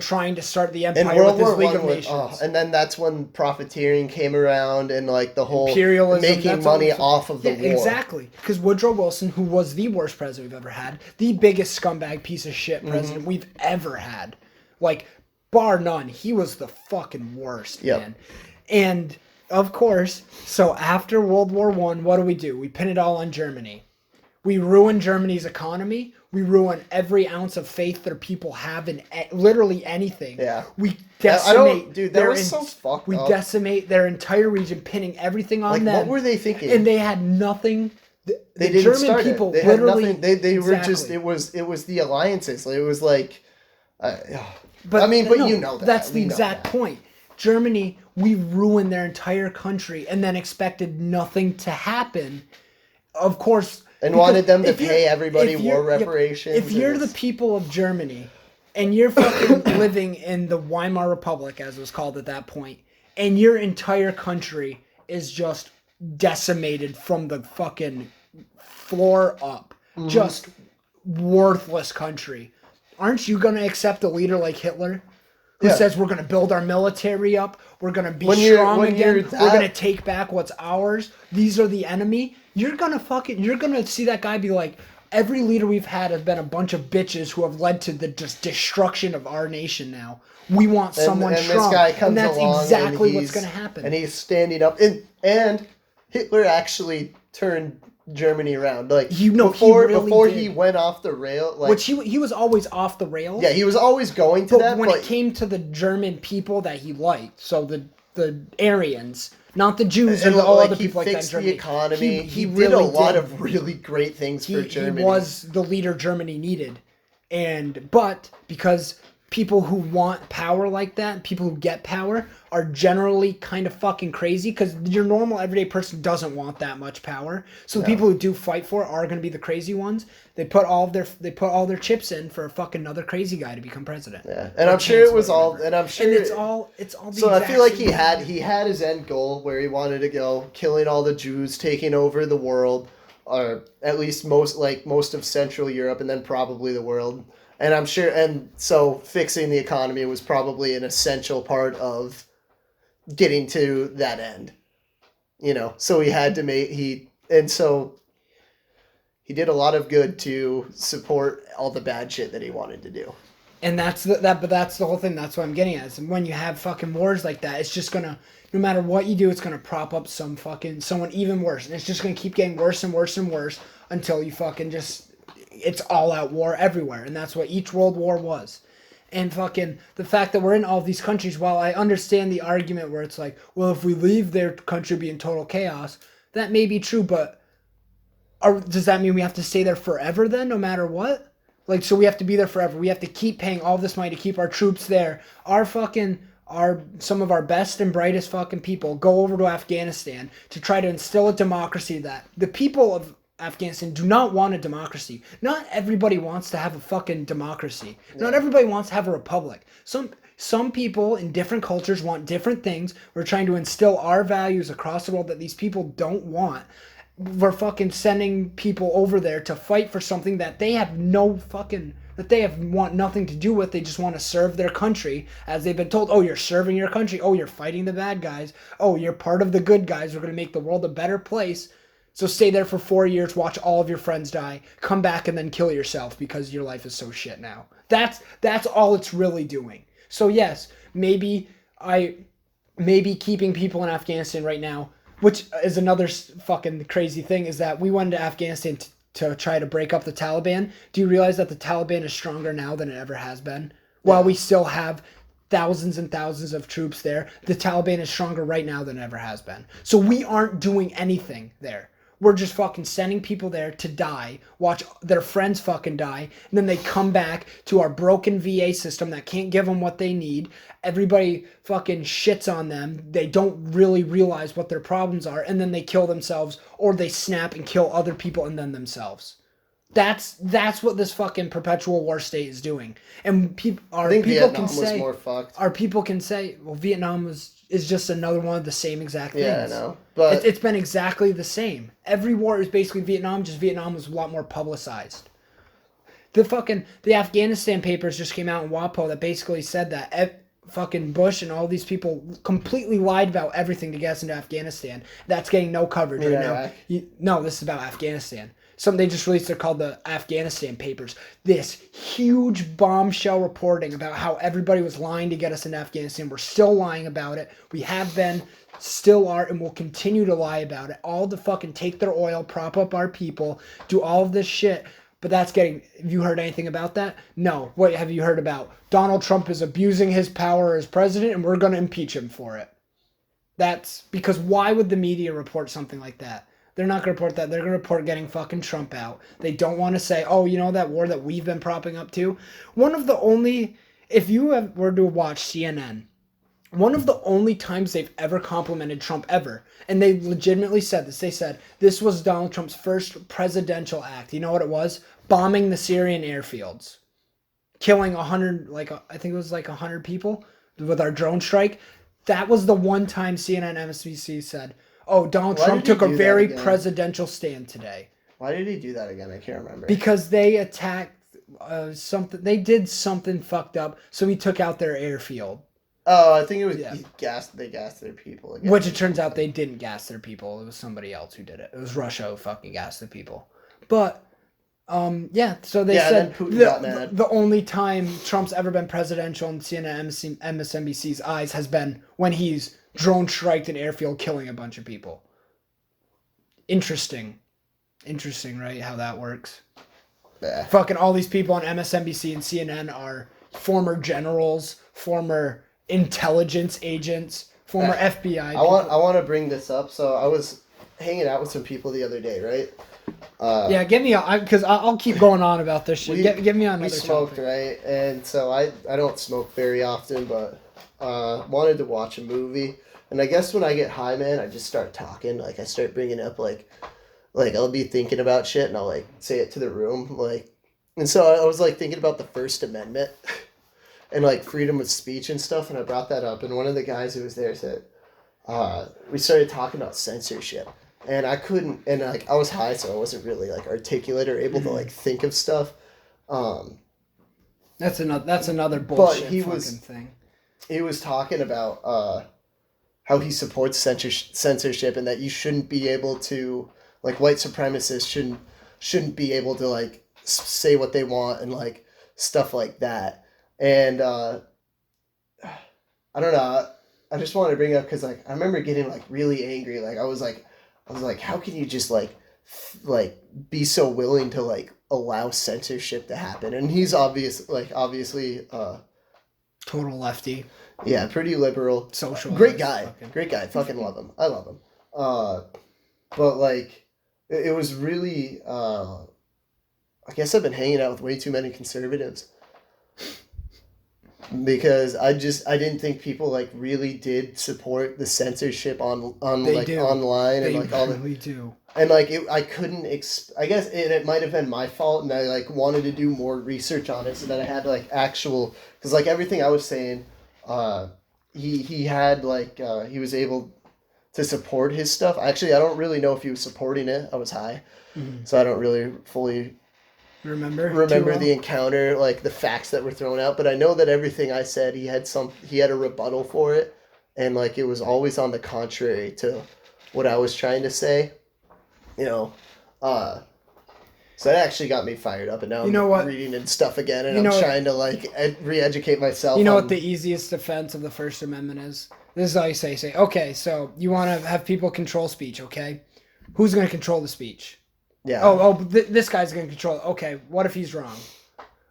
[SPEAKER 1] trying to start the empire with his League of Nations.
[SPEAKER 2] And then that's when profiteering came around and like the whole imperialism, making money off of the war.
[SPEAKER 1] Exactly. Because Woodrow Wilson, who was the worst president we've ever had, the biggest scumbag piece of shit president we've ever had, like, bar none, he was the fucking worst, man. And, of course, so after World War I, what do? We pin it all on Germany. We ruin Germany's economy. We ruin every ounce of faith their people have in literally anything.
[SPEAKER 2] Yeah.
[SPEAKER 1] We decimate.
[SPEAKER 2] We
[SPEAKER 1] decimate their entire region, pinning everything on them.
[SPEAKER 2] What were they thinking?
[SPEAKER 1] And they had nothing.
[SPEAKER 2] They didn't German start people it. They literally had nothing. They were just. It was the alliances. It was like. But you know that.
[SPEAKER 1] That's the exact point. Germany, we ruined their entire country and then expected nothing to happen. Of course.
[SPEAKER 2] And wanted them to pay everybody war reparations.
[SPEAKER 1] If you're the people of Germany and you're fucking living in the Weimar Republic, as it was called at that point, and your entire country is just decimated from the fucking floor up, just worthless country, aren't you going to accept a leader like Hitler? Who says we're going to build our military up, we're going to be strong again, we're going to take back what's ours, these are the enemy? You're going to see that guy be like, every leader we've had have been a bunch of bitches who have led to the destruction of our nation now. We want someone strong. This guy comes and that's exactly what's going to happen.
[SPEAKER 2] And he's standing up. And Hitler actually turned Germany around. Like, before he went off the rail, like,
[SPEAKER 1] which he was always off the rails.
[SPEAKER 2] Yeah, he was always going to that.
[SPEAKER 1] But when it came to the German people that he liked, so the Aryans, not the Jews and all other people like that in Germany.
[SPEAKER 2] He fixed the economy. He did a lot of really great things for Germany.
[SPEAKER 1] He was the leader Germany needed, but because people who want power like that, people who get power, are generally kind of fucking crazy because your normal everyday person doesn't want that much power. So the people who do fight for it are going to be the crazy ones. They put all their chips in for fucking another crazy guy to become president.
[SPEAKER 2] Yeah, and I'm sure it was all, and I'm sure
[SPEAKER 1] and it's all.
[SPEAKER 2] So I feel like he had his end goal where he wanted to go, killing all the Jews, taking over the world, or at least most of Central Europe, and then probably the world. And I'm sure, and so fixing the economy was probably an essential part of getting to that end, you know. So he had to so he did a lot of good to support all the bad shit that he wanted to do.
[SPEAKER 1] And that's the whole thing. That's what I'm getting at. Is when you have fucking wars like that, it's just gonna, no matter what you do, it's gonna prop up someone even worse, and it's just gonna keep getting worse and worse and worse until you fucking just, it's all out war everywhere, and that's what each world war was. And fucking the fact that we're in all these countries, while I understand the argument where it's like, well, if we leave their country be in total chaos, that may be true, but does that mean we have to stay there forever then, no matter what? Like, so we have to be there forever. We have to keep paying all this money to keep our troops there. Some of our best and brightest fucking people go over to Afghanistan to try to instill a democracy that the people of Afghanistan do not want a democracy. Not everybody wants to have a fucking democracy. Yeah. Not everybody wants to have a republic. Some people in different cultures want different things. We're trying to instill our values across the world that these people don't want. We're fucking sending people over there to fight for something that they have want nothing to do with. They just want to serve their country, as they've been told. Oh, you're serving your country. Oh, you're fighting the bad guys. Oh, you're part of the good guys. We're going to make the world a better place. So stay there for 4 years, watch all of your friends die, come back and then kill yourself because your life is so shit now. That's all it's really doing. So yes, maybe keeping people in Afghanistan right now, which is another fucking crazy thing, is that we went to Afghanistan to try to break up the Taliban. Do you realize that the Taliban is stronger now than it ever has been? Yeah. While we still have thousands and thousands of troops there, the Taliban is stronger right now than it ever has been. So we aren't doing anything there. We're just fucking sending people there to die, watch their friends fucking die, and then they come back to our broken VA system that can't give them what they need. Everybody fucking shits on them. They don't really realize what their problems are, and then they kill themselves, or they snap and kill other people and then themselves. That's what this fucking perpetual war state is doing. And Vietnam was more fucked. Our people can say, well, Vietnam is just another one of the same exact things.
[SPEAKER 2] Yeah, I know. But
[SPEAKER 1] it's been exactly the same. Every war is basically Vietnam, just Vietnam was a lot more publicized. The Afghanistan papers just came out in WAPO that basically said that fucking Bush and all these people completely lied about everything to get us into Afghanistan. That's getting no coverage right now. No, this is about Afghanistan. Something they just released, they're called the Afghanistan Papers. This huge bombshell reporting about how everybody was lying to get us into Afghanistan. We're still lying about it. We have been, still are, and will continue to lie about it. All to fucking take their oil, prop up our people, do all of this shit. But have you heard anything about that? No. What have you heard about? Donald Trump is abusing his power as president, and we're going to impeach him for it. That's because why would the media report something like that? They're not going to report that. They're going to report getting fucking Trump out. They don't want to say, oh, you know that war that we've been propping up too? If you were to watch CNN, one of the only times they've ever complimented Trump ever, and they legitimately said this, they said this was Donald Trump's first presidential act. You know what it was? Bombing the Syrian airfields. Killing 100, I think it was 100 people with our drone strike. That was the one time CNN and MSNBC said, oh, Donald Trump took a very presidential stand today.
[SPEAKER 2] Why did he do that again? I can't remember.
[SPEAKER 1] Because they attacked something. They did something fucked up, so he took out their airfield.
[SPEAKER 2] Oh, I think it was they gassed their people again.
[SPEAKER 1] Which it turns out they didn't gas their people. It was somebody else who did it. It was Russia who fucking gassed the people. But, so they said the only time Trump's ever been presidential in CNN and MSNBC's eyes has been when he's drone striked an airfield, killing a bunch of people. Interesting, right? How that works. Yeah. Fucking all these people on MSNBC and CNN are former generals, former intelligence agents, former FBI.
[SPEAKER 2] I want to bring this up. So I was hanging out with some people the other day, right?
[SPEAKER 1] Yeah, give me because I'll keep going on about this shit. Give me on another
[SPEAKER 2] We smoked,
[SPEAKER 1] topic.
[SPEAKER 2] right? And so I don't smoke very often, but wanted to watch a movie. And I guess when I get high, man, I just start talking. Like I start bringing up like I'll be thinking about shit and I'll like say it to the room, like. And so I was like thinking about the First Amendment and like freedom of speech and stuff, and I brought that up. And one of the guys who was there said, we started talking about censorship. And I couldn't, and like I was high, so I wasn't really like articulate or able to like think of stuff.
[SPEAKER 1] That's another bullshit
[SPEAKER 2] he
[SPEAKER 1] fucking
[SPEAKER 2] was
[SPEAKER 1] thing.
[SPEAKER 2] He was talking about how he supports censorship and that you shouldn't be able to, like, white supremacists shouldn't be able to like say what they want and like stuff like that. And I don't know. I just wanted to bring it up because like I remember getting like really angry. Like I was like, how can you just like be so willing to like allow censorship to happen? And he's obviously
[SPEAKER 1] Total lefty.
[SPEAKER 2] Yeah, pretty liberal.
[SPEAKER 1] Socialist.
[SPEAKER 2] Great guy. Great guy. Fucking love him. I love him. But like it was really I guess I've been hanging out with way too many conservatives. Because I didn't think people like really did support the censorship on
[SPEAKER 1] They
[SPEAKER 2] like
[SPEAKER 1] do.
[SPEAKER 2] online
[SPEAKER 1] They
[SPEAKER 2] and like all the
[SPEAKER 1] really do.
[SPEAKER 2] and like I couldn't I guess it might have been my fault and I like wanted to do more research on it so that I had like actual because like everything I was saying he had like he was able to support his stuff. Actually, I don't really know if he was supporting it. I was high.
[SPEAKER 1] Mm-hmm.
[SPEAKER 2] So I don't really fully
[SPEAKER 1] remember
[SPEAKER 2] the encounter, like the facts that were thrown out, but I know that everything I said he had a rebuttal for it, and like it was always on the contrary to what I was trying to say, so that actually got me fired up, and now I'm reading and stuff again, and I'm trying to like re-educate myself.
[SPEAKER 1] You know what the easiest defense of the First Amendment is? This is all you say, okay, so you want to have people control speech, okay? Who's going to control the speech?
[SPEAKER 2] Yeah.
[SPEAKER 1] This guy's going to control it. Okay, what if he's wrong?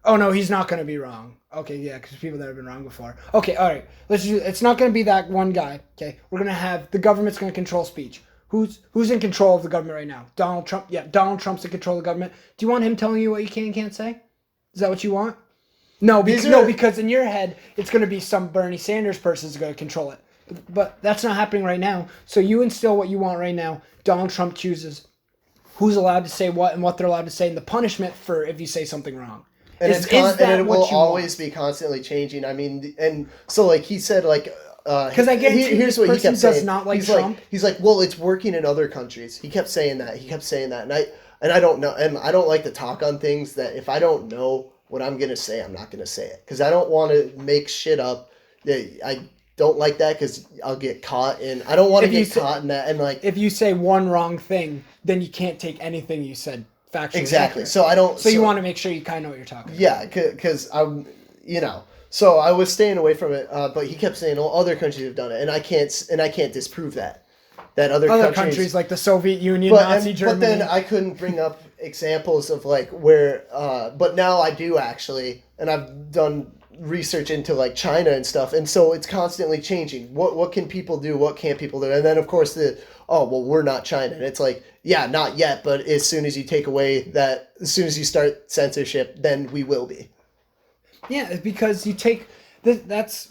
[SPEAKER 1] Oh, no, he's not going to be wrong. Okay, yeah, because people that have been wrong before. Okay, all right. It's not going to be that one guy, okay? We're going to have, the government's going to control speech. Who's in control of the government right now? Donald Trump? Yeah, Donald Trump's in control of the government. Do you want him telling you what you can and can't say? Is that what you want? No, because in your head, it's going to be some Bernie Sanders person's going to control it. But that's not happening right now. So you instill what you want right now. Donald Trump chooses who's allowed to say what and what they're allowed to say, and the punishment for if you say something wrong.
[SPEAKER 2] And it will always be constantly changing. I mean, and so like he said, like
[SPEAKER 1] because I guarantee here's what he kept saying. Does not like Trump.
[SPEAKER 2] He's like, well, it's working in other countries. He kept saying that. And I don't know, and I don't like to talk on things that if I don't know what I'm gonna say, I'm not gonna say it because I don't want to make shit up. I don't like that because I'll get caught in. I don't want to get caught in that. And like,
[SPEAKER 1] if you say one wrong thing, then you can't take anything you said factually.
[SPEAKER 2] Exactly.
[SPEAKER 1] Accurate.
[SPEAKER 2] So I don't.
[SPEAKER 1] So you want to make sure you kind of know what you're talking about.
[SPEAKER 2] Yeah, because I'm, So I was staying away from it, but he kept saying, "Oh, other countries have done it," and I can't disprove that. That other
[SPEAKER 1] countries like the Soviet Union, Nazi Germany.
[SPEAKER 2] But then I couldn't bring up examples of like where. But now I do actually, and I've done research into like China and stuff, and so it's constantly changing. What can people do? What can't people do? And then of course we're not China, and it's like, yeah, not yet, but as soon as you take away that, as soon as you start censorship, then we will be.
[SPEAKER 1] Yeah, because you take that's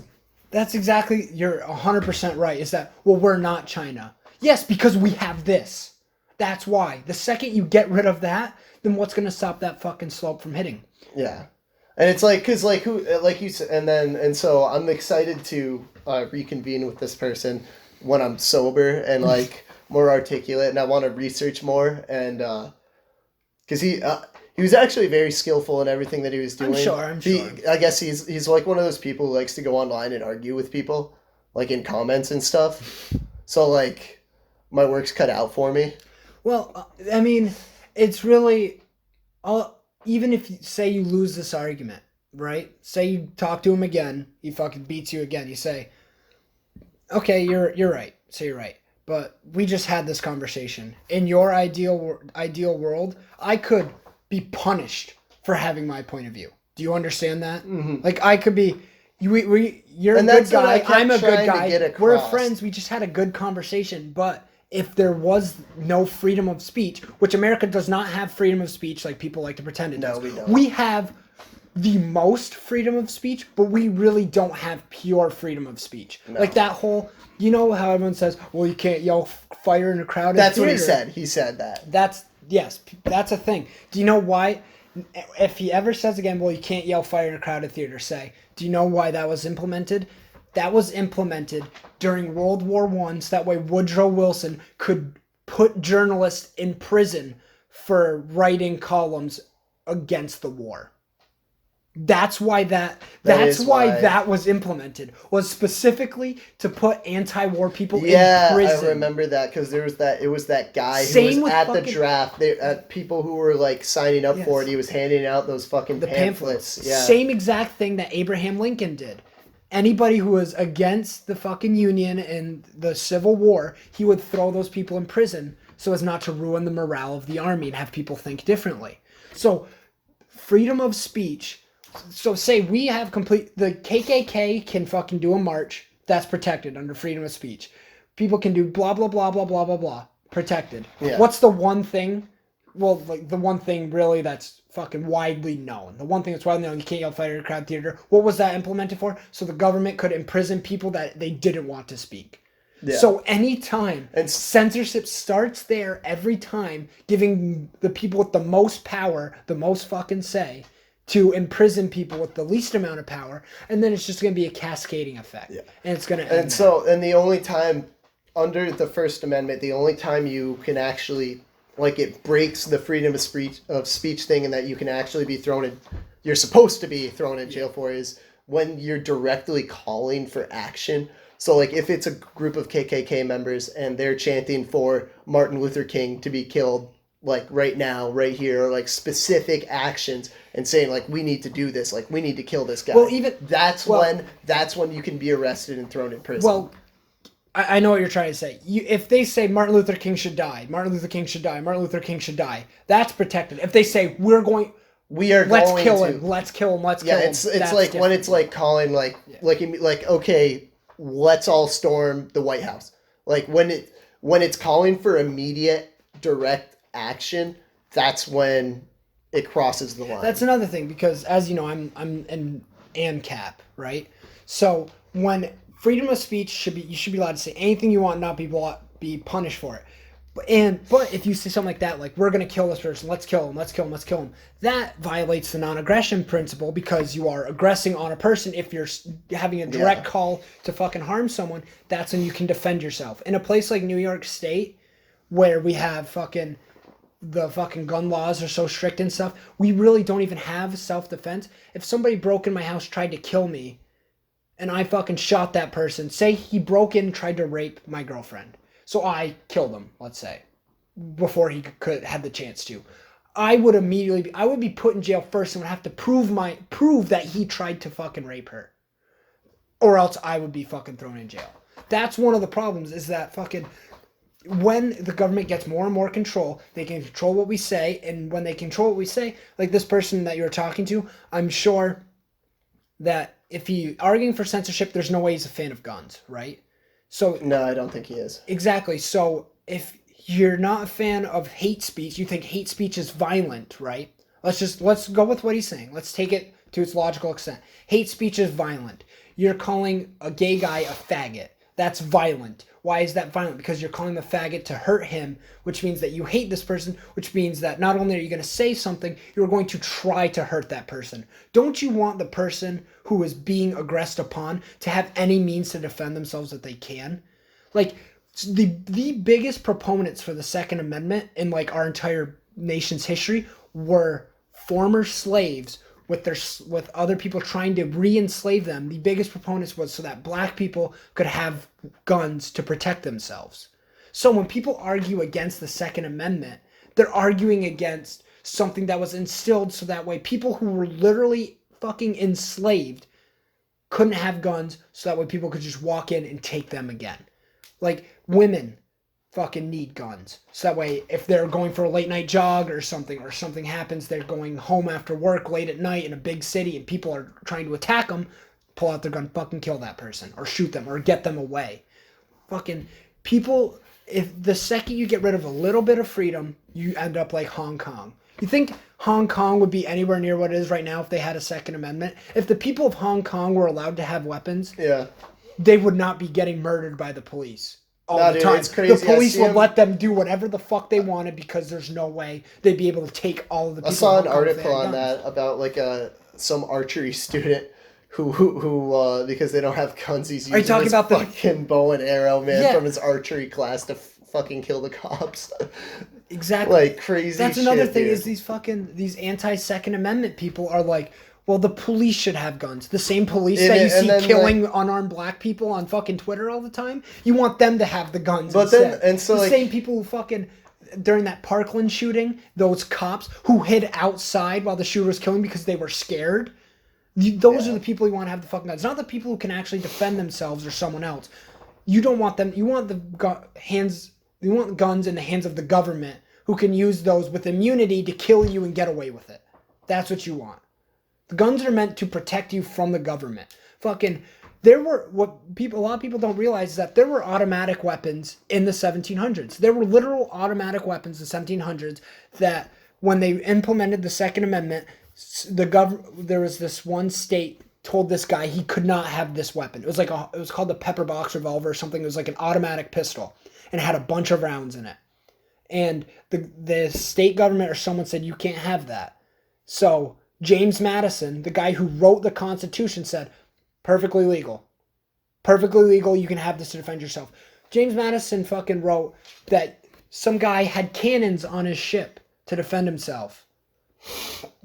[SPEAKER 1] exactly, you're 100% right. Is that, well, we're not China. Yes, because we have this. That's why. The second you get rid of that, then what's going to stop that fucking slope from hitting?
[SPEAKER 2] Yeah. And it's like, because like you said, and so I'm excited to reconvene with this person when I'm sober and like more articulate, and I want to research more, and because he was actually very skillful in everything that he was doing.
[SPEAKER 1] I'm sure.
[SPEAKER 2] I guess he's like one of those people who likes to go online and argue with people, like in comments and stuff. So like, my work's cut out for me.
[SPEAKER 1] Well, I mean, it's really even if say you lose this argument, right? Say you talk to him again, he fucking beats you again. You say, okay, you're right. Say you're right. But we just had this conversation. In your ideal world, I could be punished for having my point of view. Do you understand that? Mm-hmm. Like I could be, you're a good guy. I'm a good guy. We're friends. We just had a good conversation. But if there was no freedom of speech, which America does not have freedom of speech like people like to pretend it does.
[SPEAKER 2] No, we don't.
[SPEAKER 1] We have the most freedom of speech, but we really don't have pure freedom of speech.
[SPEAKER 2] No.
[SPEAKER 1] Like that whole, you know how everyone says, well, you can't yell fire in a crowded
[SPEAKER 2] That's
[SPEAKER 1] theater.
[SPEAKER 2] what he said. He said that.
[SPEAKER 1] That's a thing. Do you know why? If he ever says again, well, you can't yell fire in a crowded theater, say, do you know why that was implemented? That was implemented during World War I, so that way Woodrow Wilson could put journalists in prison for writing columns against the war. That's why that was implemented, was specifically to put anti-war people in prison.
[SPEAKER 2] Yeah, I remember that because it was that guy who was at the draft. People who were like signing up for it, he was handing out those fucking pamphlets. Yeah.
[SPEAKER 1] Same exact thing that Abraham Lincoln did. Anybody who was against the fucking Union and the Civil War, he would throw those people in prison so as not to ruin the morale of the army and have people think differently. So, freedom of speech. So say we have the KKK can fucking do a march, that's protected under freedom of speech. People can do blah, blah, blah, blah, blah, blah, blah, protected.
[SPEAKER 2] Yeah.
[SPEAKER 1] What's the one thing, well, like the one thing really that's fucking widely known. The one thing that's widely known, you can't yell fire in a crowd theater. What was that implemented for? So the government could imprison people that they didn't want to speak. Yeah. So anytime censorship starts there, every time giving the people with the most power, the most fucking say, to imprison people with the least amount of power, and then it's just going to be a cascading effect. Yeah. And it's going to end.
[SPEAKER 2] And the only time, under the First Amendment, the only time you can actually, like, it breaks the freedom of speech thing and that you can actually be you're supposed to be thrown in jail for is when you're directly calling for action. So, like, if it's a group of KKK members and they're chanting for Martin Luther King to be killed, like, right now, right here, or, like, specific actions and saying, like, we need to do this, like, we need to kill this guy.
[SPEAKER 1] Well, even...
[SPEAKER 2] That's when you can be arrested and thrown in prison.
[SPEAKER 1] Well, I know what you're trying to say. If they say Martin Luther King should die, Martin Luther King should die, Martin Luther King should die, that's protected. If they say, let's kill him, let's kill him.
[SPEAKER 2] Yeah, it's like different. When it's, like, calling, like, okay, let's all storm the White House. Like, when it's calling for immediate, direct action, that's when it crosses the line.
[SPEAKER 1] That's another thing, because as you know, I'm an ANCAP, right? So when freedom of speech you should be allowed to say anything you want, not be punished for it. But if you say something like that, like, we're gonna kill this person, let's kill him, that violates the non-aggression principle, because you are aggressing on a person. If you're having a direct call to fucking harm someone, that's when you can defend yourself. In a place like New York State, where we have the fucking gun laws are so strict and stuff, we really don't even have self-defense. If somebody broke in my house, tried to kill me, and I fucking shot that person, say he broke in and tried to rape my girlfriend, so I killed him, let's say, before he could had the chance to, I would be put in jail first and would have to prove that he tried to fucking rape her, or else I would be fucking thrown in jail. That's one of the problems, is that fucking, when the government gets more and more control, they can control what we say, and when they control what we say, like this person that you were talking to, I'm sure that if he arguing for censorship, there's no way he's a fan of guns, right? So
[SPEAKER 2] no, I don't think he is.
[SPEAKER 1] Exactly. So if you're not a fan of hate speech, you think hate speech is violent, right? Let's go with what he's saying. Let's take it to its logical extent. Hate speech is violent. You're calling a gay guy a faggot. That's violent. Why is that violent? Because you're calling the faggot to hurt him, which means that you hate this person, which means that not only are you going to say something, you're going to try to hurt that person. Don't you want the person who is being aggressed upon to have any means to defend themselves that they can? Like, the biggest proponents for the Second Amendment in, like, our entire nation's history were former slaves with other people trying to re-enslave them. The biggest proponents was so that black people could have guns to protect themselves. So when people argue against the Second Amendment, they're arguing against something that was instilled so that way people who were literally fucking enslaved couldn't have guns, so that way people could just walk in and take them again. Like, women fucking need guns, so that way if they're going for a late night jog or something happens, they're going home after work late at night in a big city and people are trying to attack them, pull out their gun, fucking kill that person or shoot them or get them away. Fucking people, if the second you get rid of a little bit of freedom, you end up like Hong Kong. You think Hong Kong would be anywhere near what it is right now if they had a Second Amendment? If the people of Hong Kong were allowed to have weapons, they would not be getting murdered by the police all the time.
[SPEAKER 2] It's crazy.
[SPEAKER 1] The police would let them do whatever the fuck they wanted because there's no way they'd be able to take all of the people.
[SPEAKER 2] I saw an article on that about like some archery student who because they don't have guns, he's using his fucking bow and arrow, man, from his archery class to fucking kill the cops.
[SPEAKER 1] Exactly.
[SPEAKER 2] Like crazy.
[SPEAKER 1] That's another thing, dude. Is these anti-Second Amendment people are like, well, the police should have guns. The same police that you see killing unarmed black people on fucking Twitter all the time. You want them to have the guns. But instead. The same people who fucking during that Parkland shooting, those cops who hid outside while the shooter was killing because they were scared. Those are the people you want to have the fucking guns. Not the people who can actually defend themselves or someone else. You don't want them. You want hands. You want guns in the hands of the government who can use those with immunity to kill you and get away with it. That's what you want. The guns are meant to protect you from the government. Fucking, a lot of people don't realize is that there were automatic weapons in the 1700s. There were literal automatic weapons in the 1700s that when they implemented the Second Amendment, there was this one state told this guy he could not have this weapon. It was called the pepper box revolver or something. It was like an automatic pistol and it had a bunch of rounds in it. And the state government or someone said you can't have that. So James Madison, the guy who wrote the Constitution, said perfectly legal. Perfectly legal, you can have this to defend yourself. James Madison fucking wrote that some guy had cannons on his ship to defend himself.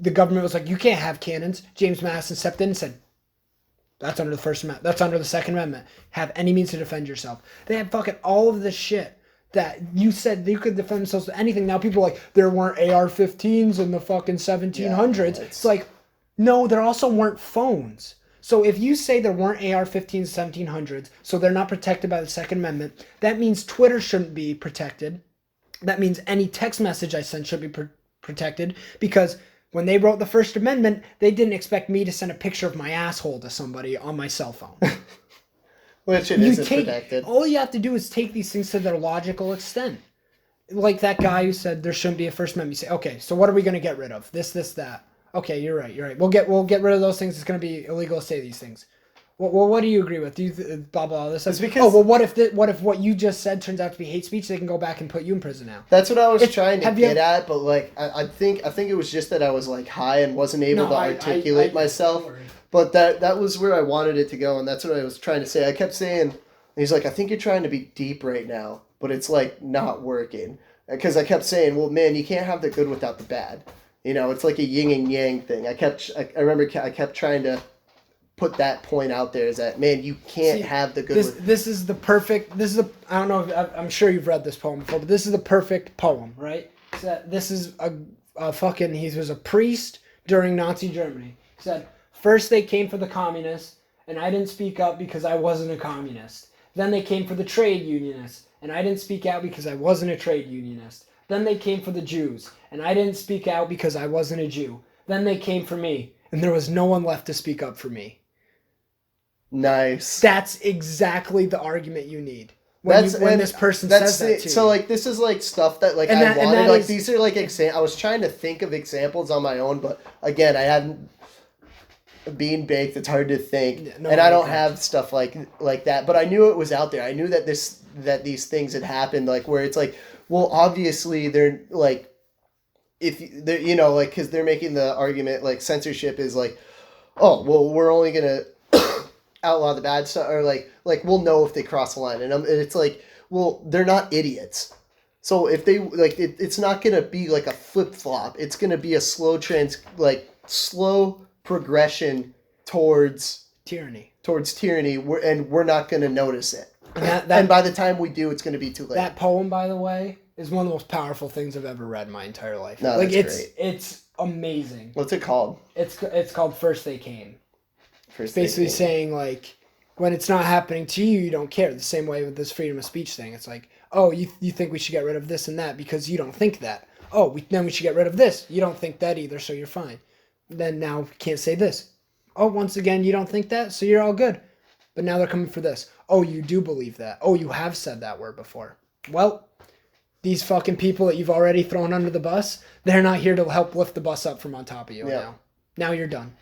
[SPEAKER 1] The government was like, you can't have cannons. James Madison stepped in and said, that's under the First Amendment. That's under the Second Amendment. Have any means to defend yourself. They had fucking all of this shit that you said you could defend themselves with anything. Now people are like, there weren't AR-15s in the fucking 1700s. It's like, no, there also weren't phones. So if you say there weren't AR-15s in the 1700s, so they're not protected by the Second Amendment, that means Twitter shouldn't be protected. That means any text message I send should be protected, because when they wrote the First Amendment, they didn't expect me to send a picture of my asshole to somebody on my cell phone.
[SPEAKER 2] Which it isn't protected.
[SPEAKER 1] All you have to do is take these things to their logical extent. Like that guy who said there shouldn't be a First Amendment. You say, okay, so what are we going to get rid of? This, that. Okay, you're right. We'll get rid of those things. It's going to be illegal to say these things. Well, what do you agree with? Do you blah blah this? It's because what if what you just said turns out to be hate speech? They can go back and put you in prison now.
[SPEAKER 2] That's what I was trying to get at, but like I think it was just that I was like high and wasn't able to articulate myself. But that was where I wanted it to go, and that's what I was trying to say. I kept saying, he's like, I think you're trying to be deep right now, but it's like not working. Because I kept saying, well, man, you can't have the good without the bad. You know, it's like a yin and yang thing. I remember I kept trying to put that point out there, is that, man, you can't have the good.
[SPEAKER 1] I don't know, I'm sure you've read this poem before, but this is the perfect poem, right? So this is he was a priest during Nazi Germany. He said, first they came for the communists, and I didn't speak up because I wasn't a communist. Then they came for the trade unionists, and I didn't speak out because I wasn't a trade unionist. Then they came for the Jews, and I didn't speak out because I wasn't a Jew. Then they came for me, and there was no one left to speak up for me.
[SPEAKER 2] Nice.
[SPEAKER 1] That's exactly the argument you need. When this person says that to you.
[SPEAKER 2] So like this is like stuff that like I wanted. Like these are like I was trying to think of examples on my own, but again I hadn't being baked. It's hard to think, and I don't have stuff like that. But I knew it was out there. I knew that these things had happened. Like where it's like, well, obviously they're like, if they're like because they're making the argument like censorship is like, oh well, we're only gonna outlaw the bad stuff, or like we'll know if they cross the line, and it's like, well, they're not idiots, so if they like it's not gonna be like a flip flop. It's gonna be a slow progression towards tyranny, and we're not gonna notice it. And by the time we do, it's gonna be too late.
[SPEAKER 1] That poem, by the way, is one of the most powerful things I've ever read in my entire life.
[SPEAKER 2] No,
[SPEAKER 1] like
[SPEAKER 2] that's great.
[SPEAKER 1] It's amazing.
[SPEAKER 2] What's it called?
[SPEAKER 1] It's called First They Came. It's basically saying, like, when it's not happening to you, you don't care. The same way with this freedom of speech thing. It's like, oh, you think we should get rid of this and that because you don't think that. Oh, then we should get rid of this. You don't think that either, so you're fine. Then now we can't say this. Oh, once again, you don't think that, so you're all good. But now they're coming for this. Oh, you do believe that. Oh, you have said that word before. well, these fucking people that you've already thrown under the bus, they're not here to help lift the bus up from on top of you now. Now you're done.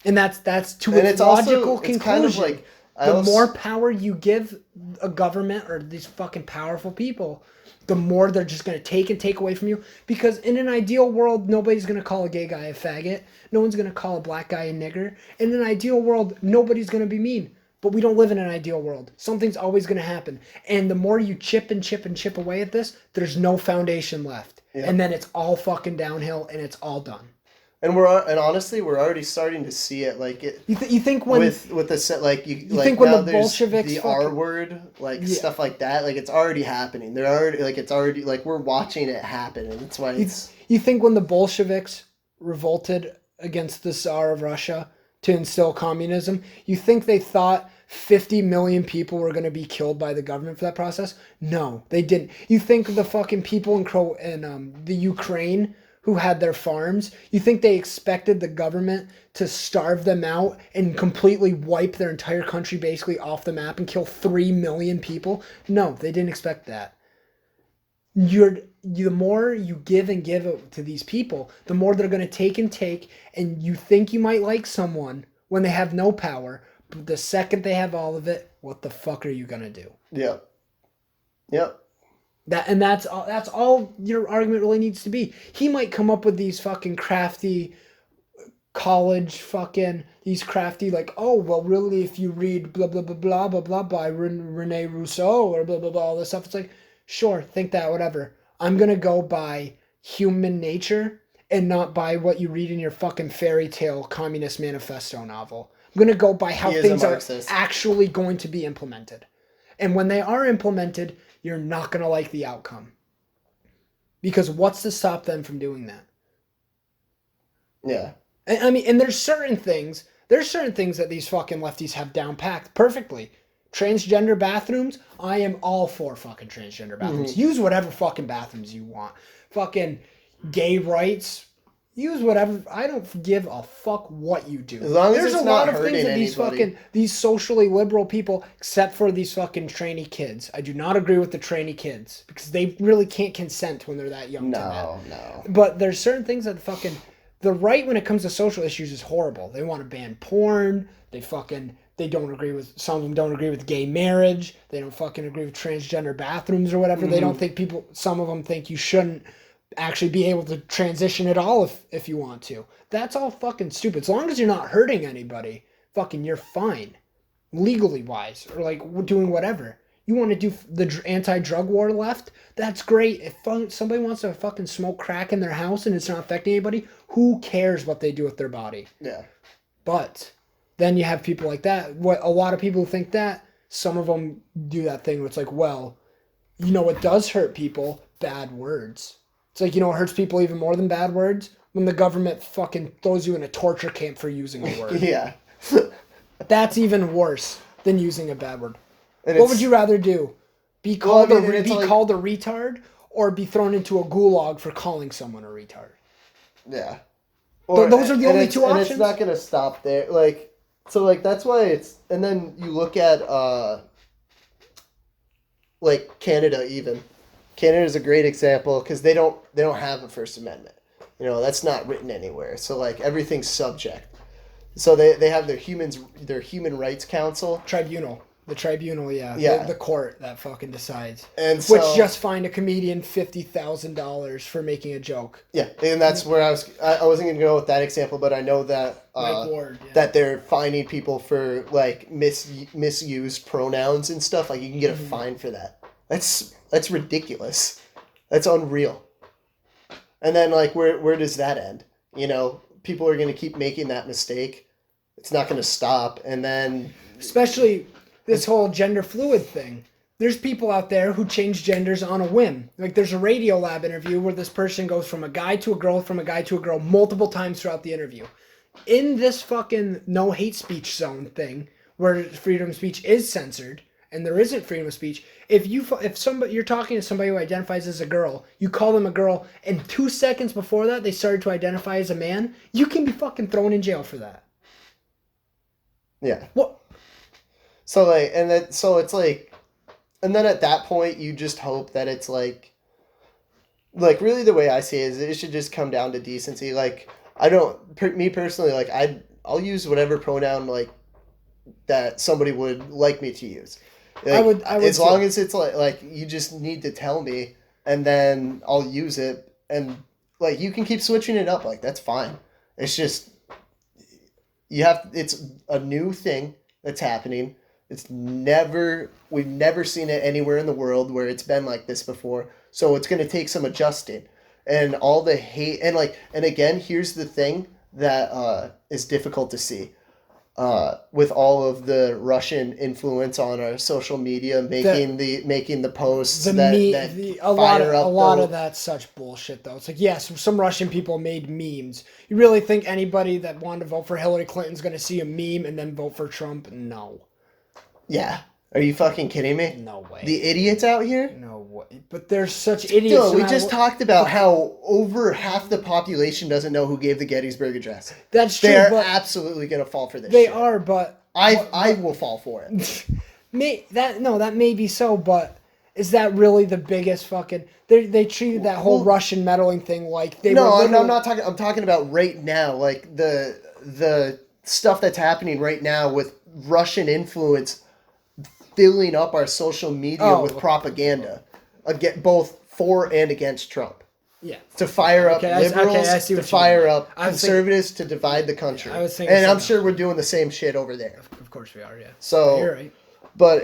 [SPEAKER 1] And that's to its logical conclusion. It's kind of like, the more power you give a government or these fucking powerful people, the more they're just going to take away from you. Because in an ideal world, nobody's going to call a gay guy a faggot. No one's going to call a black guy a nigger. In an ideal world, nobody's going to be mean. But we don't live in an ideal world. Something's always going to happen. And the more you chip and chip and chip away at this, there's no foundation left. Yep. And then it's all fucking downhill and it's all done.
[SPEAKER 2] And honestly, we're already starting to see it. Like it.
[SPEAKER 1] You think when
[SPEAKER 2] with the set like you like
[SPEAKER 1] think when the Bolsheviks
[SPEAKER 2] the R word stuff like that, like it's already happening. They're already it's already like we're watching it happen, and that's why
[SPEAKER 1] you think when the Bolsheviks revolted against the Tsar of Russia to instill communism, you think they thought 50 million people were going to be killed by the government for that process? No, they didn't. You think the fucking people in the Ukraine who had their farms, you think they expected the government to starve them out and completely wipe their entire country basically off the map and kill 3 million people? No, they didn't expect that. The more you give and give to these people, the more they're going to take, and you think you might like someone when they have no power, but the second they have all of it, what the fuck are you going to do?
[SPEAKER 2] Yep. Yep.
[SPEAKER 1] That's all your argument really needs to be. He might come up with these fucking crafty like, oh, well, really, if you read blah, blah, blah, blah, blah, blah by Rene Rousseau or blah, blah, blah, all this stuff, it's like, sure, think that, whatever. I'm going to go by human nature and not by what you read in your fucking fairy tale Communist Manifesto novel. I'm going to go by how things are actually going to be implemented. And when they are implemented, you're not going to like the outcome. Because what's to stop them from doing that?
[SPEAKER 2] Yeah.
[SPEAKER 1] I mean, and there's certain things that these fucking lefties have down packed perfectly. Transgender bathrooms, I am all for fucking transgender bathrooms. Mm-hmm. Use whatever fucking bathrooms you want. Fucking gay rights, use whatever. I don't give a fuck what you do.
[SPEAKER 2] As long as it's not hurting anybody.
[SPEAKER 1] These socially liberal people, except for these fucking trainee kids. I do not agree with the trainee kids because they really can't consent when they're that young. No. But there's certain things that the right when it comes to social issues is horrible. They want to ban porn. They don't agree with, some of them don't agree with gay marriage. They don't fucking agree with transgender bathrooms or whatever. Mm-hmm. They don't think some of them think you shouldn't actually be able to transition at all if you want to. That's all fucking stupid. As long as you're not hurting anybody, fucking you're fine. Legally wise. Or like doing whatever. You want to do the anti-drug war left? That's great. If somebody wants to fucking smoke crack in their house and it's not affecting anybody, who cares what they do with their body?
[SPEAKER 2] Yeah.
[SPEAKER 1] But then you have people like that. What a lot of people think that, some of them do that thing where it's like, well, you know what does hurt people? Bad words. It's like, you know what hurts people even more than bad words? When the government fucking throws you in a torture camp for using a word.
[SPEAKER 2] Yeah.
[SPEAKER 1] That's even worse than using a bad word. What would you rather do? Be called a retard or be thrown into a gulag for calling someone a retard?
[SPEAKER 2] Yeah.
[SPEAKER 1] Those are the only two options.
[SPEAKER 2] And it's not going to stop there. That's why it's... And then you look at, Canada even. Canada is a great example because they don't have a First Amendment. You know, that's not written anywhere. So, everything's subject. So they have their Human Rights Council.
[SPEAKER 1] Tribunal. The tribunal, yeah. The court that fucking decides.
[SPEAKER 2] And so,
[SPEAKER 1] which just fined a comedian $50,000 for making a joke.
[SPEAKER 2] Yeah, and that's where I wasn't going to go with that example, but I know that that they're fining people for misused pronouns and stuff. Like, you can get a fine for that. That's ridiculous. That's unreal. And then where does that end? You know, people are going to keep making that mistake. It's not going to stop, and then
[SPEAKER 1] especially this whole gender fluid thing. There's people out there who change genders on a whim. Like, there's a Radiolab interview where this person goes from a guy to a girl, multiple times throughout the interview. In this fucking no hate speech zone thing, where freedom of speech is censored, and there isn't freedom of speech, if you're talking to somebody who identifies as a girl, you call them a girl, and 2 seconds before that they started to identify as a man, you can be fucking thrown in jail for that.
[SPEAKER 2] Yeah.
[SPEAKER 1] What?
[SPEAKER 2] So it's like, and then at that point, you just hope that it's like really the way I see it is it should just come down to decency. Like, I don't, me personally, like, I'll use whatever pronoun, like, that somebody would like me to use. Like,
[SPEAKER 1] I would
[SPEAKER 2] as long as it's like you just need to tell me, and then I'll use it, and like you can keep switching it up. Like, that's fine. It's just it's a new thing that's happening. We've never seen it anywhere in the world where it's been like this before. So it's going to take some adjusting, and all the hate and again, here's the thing that is difficult to see. With all of the Russian influence on our social media, making the posts
[SPEAKER 1] a lot of that's such bullshit though. It's like, yes, some Russian people made memes. You really think anybody that wanted to vote for Hillary Clinton's going to see a meme and then vote for Trump? No.
[SPEAKER 2] Yeah. Are you fucking kidding me?
[SPEAKER 1] No way.
[SPEAKER 2] The idiots out here?
[SPEAKER 1] No way. But there's such idiots.
[SPEAKER 2] Dude, we just talked about how over half the population doesn't know who gave the Gettysburg Address.
[SPEAKER 1] That's true.
[SPEAKER 2] They're absolutely going to fall for this
[SPEAKER 1] They
[SPEAKER 2] shit.
[SPEAKER 1] are, but...
[SPEAKER 2] I will fall for it.
[SPEAKER 1] That may be so, but is that really the biggest fucking... They treated that whole Russian meddling thing like they were literally...
[SPEAKER 2] I'm not talking... I'm talking about right now, like the stuff that's happening right now with Russian influence filling up our social media with propaganda, both for and against Trump.
[SPEAKER 1] Yeah.
[SPEAKER 2] To fire up liberals, to fire up conservatives, to divide the country.
[SPEAKER 1] I was thinking,
[SPEAKER 2] and I'm sure we're doing the same shit over there.
[SPEAKER 1] Of course we are, yeah.
[SPEAKER 2] So,
[SPEAKER 1] you're right.
[SPEAKER 2] But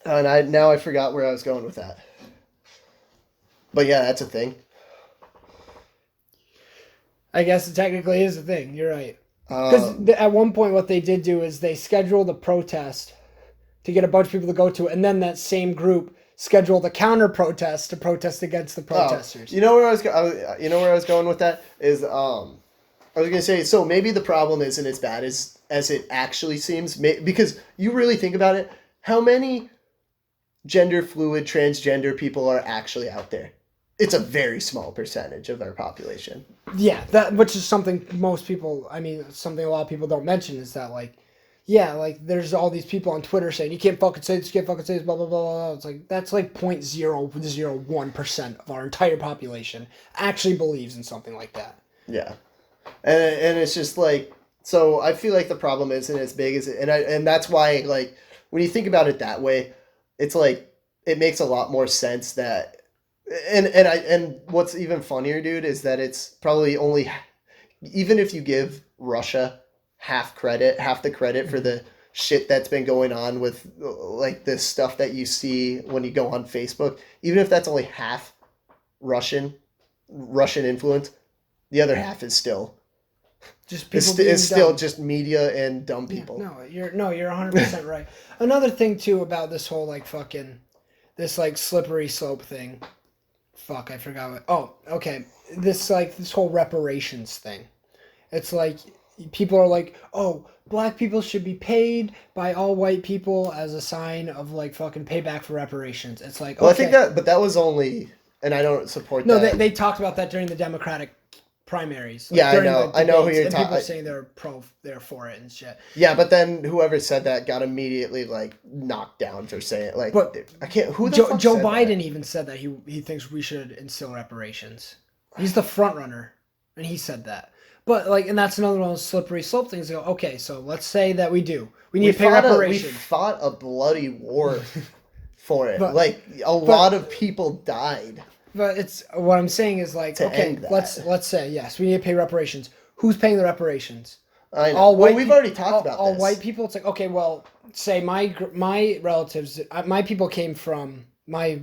[SPEAKER 2] and I forgot where I was going with that. But yeah, that's a thing.
[SPEAKER 1] I guess it technically is a thing. You're right. Because at one point, what they did do is they scheduled a protest to get a bunch of people to go to it, and then that same group scheduled a counter protest to protest against the protesters.
[SPEAKER 2] You know where I was going with that is I was gonna say, so maybe the problem isn't as bad as it actually seems, because you really think about it, how many gender fluid, transgender people are actually out there? It's a very small percentage of our population.
[SPEAKER 1] Yeah, which is something something a lot of people don't mention is that, like, yeah, like, there's all these people on Twitter saying, you can't fucking say this, blah, blah, blah, blah, blah. It's like, that's like 0.001% of our entire population actually believes in something like that.
[SPEAKER 2] Yeah. And it's just like, so I feel like the problem isn't as big as it, and that's why, like, when you think about it that way, it's like, it makes a lot more sense that, and what's even funnier, dude, is that it's probably only, even if you give Russia half the credit for the shit that's been going on with, like, this stuff that you see when you go on Facebook, even if that's only half Russian influence, the other half is still
[SPEAKER 1] just people
[SPEAKER 2] it's still just media and dumb people.
[SPEAKER 1] Yeah, you're 100% right. Another thing too about this whole, like, fucking this, like, slippery slope thing. Fuck, I forgot what. Oh, okay. This whole reparations thing. It's like, people are like, oh, black people should be paid by all white people as a sign of, like, fucking payback for reparations. It's like,
[SPEAKER 2] well,
[SPEAKER 1] okay.
[SPEAKER 2] I think that was only, and I don't support that.
[SPEAKER 1] No, they talked about that during the Democratic primaries. Like,
[SPEAKER 2] yeah, I know who you're talking.
[SPEAKER 1] People are saying they're for it and shit.
[SPEAKER 2] Yeah, but then whoever said that got immediately, like, knocked down for saying it. Like, but I can't. Who the fuck
[SPEAKER 1] Joe
[SPEAKER 2] said
[SPEAKER 1] Biden
[SPEAKER 2] that?
[SPEAKER 1] even said that he thinks we should instill reparations. He's the front runner, and he said that. But, like, and that's another one of those slippery slope things. Go, okay, so let's say that we do. We need to pay reparations.
[SPEAKER 2] We fought a bloody war for it. But a lot of people died.
[SPEAKER 1] But it's what I'm saying is, like, okay, let's say yes, we need to pay reparations. Who's paying the reparations?
[SPEAKER 2] I know. We've already talked about
[SPEAKER 1] all
[SPEAKER 2] this.
[SPEAKER 1] white people. It's like, okay, well, say my relatives, my people came from, my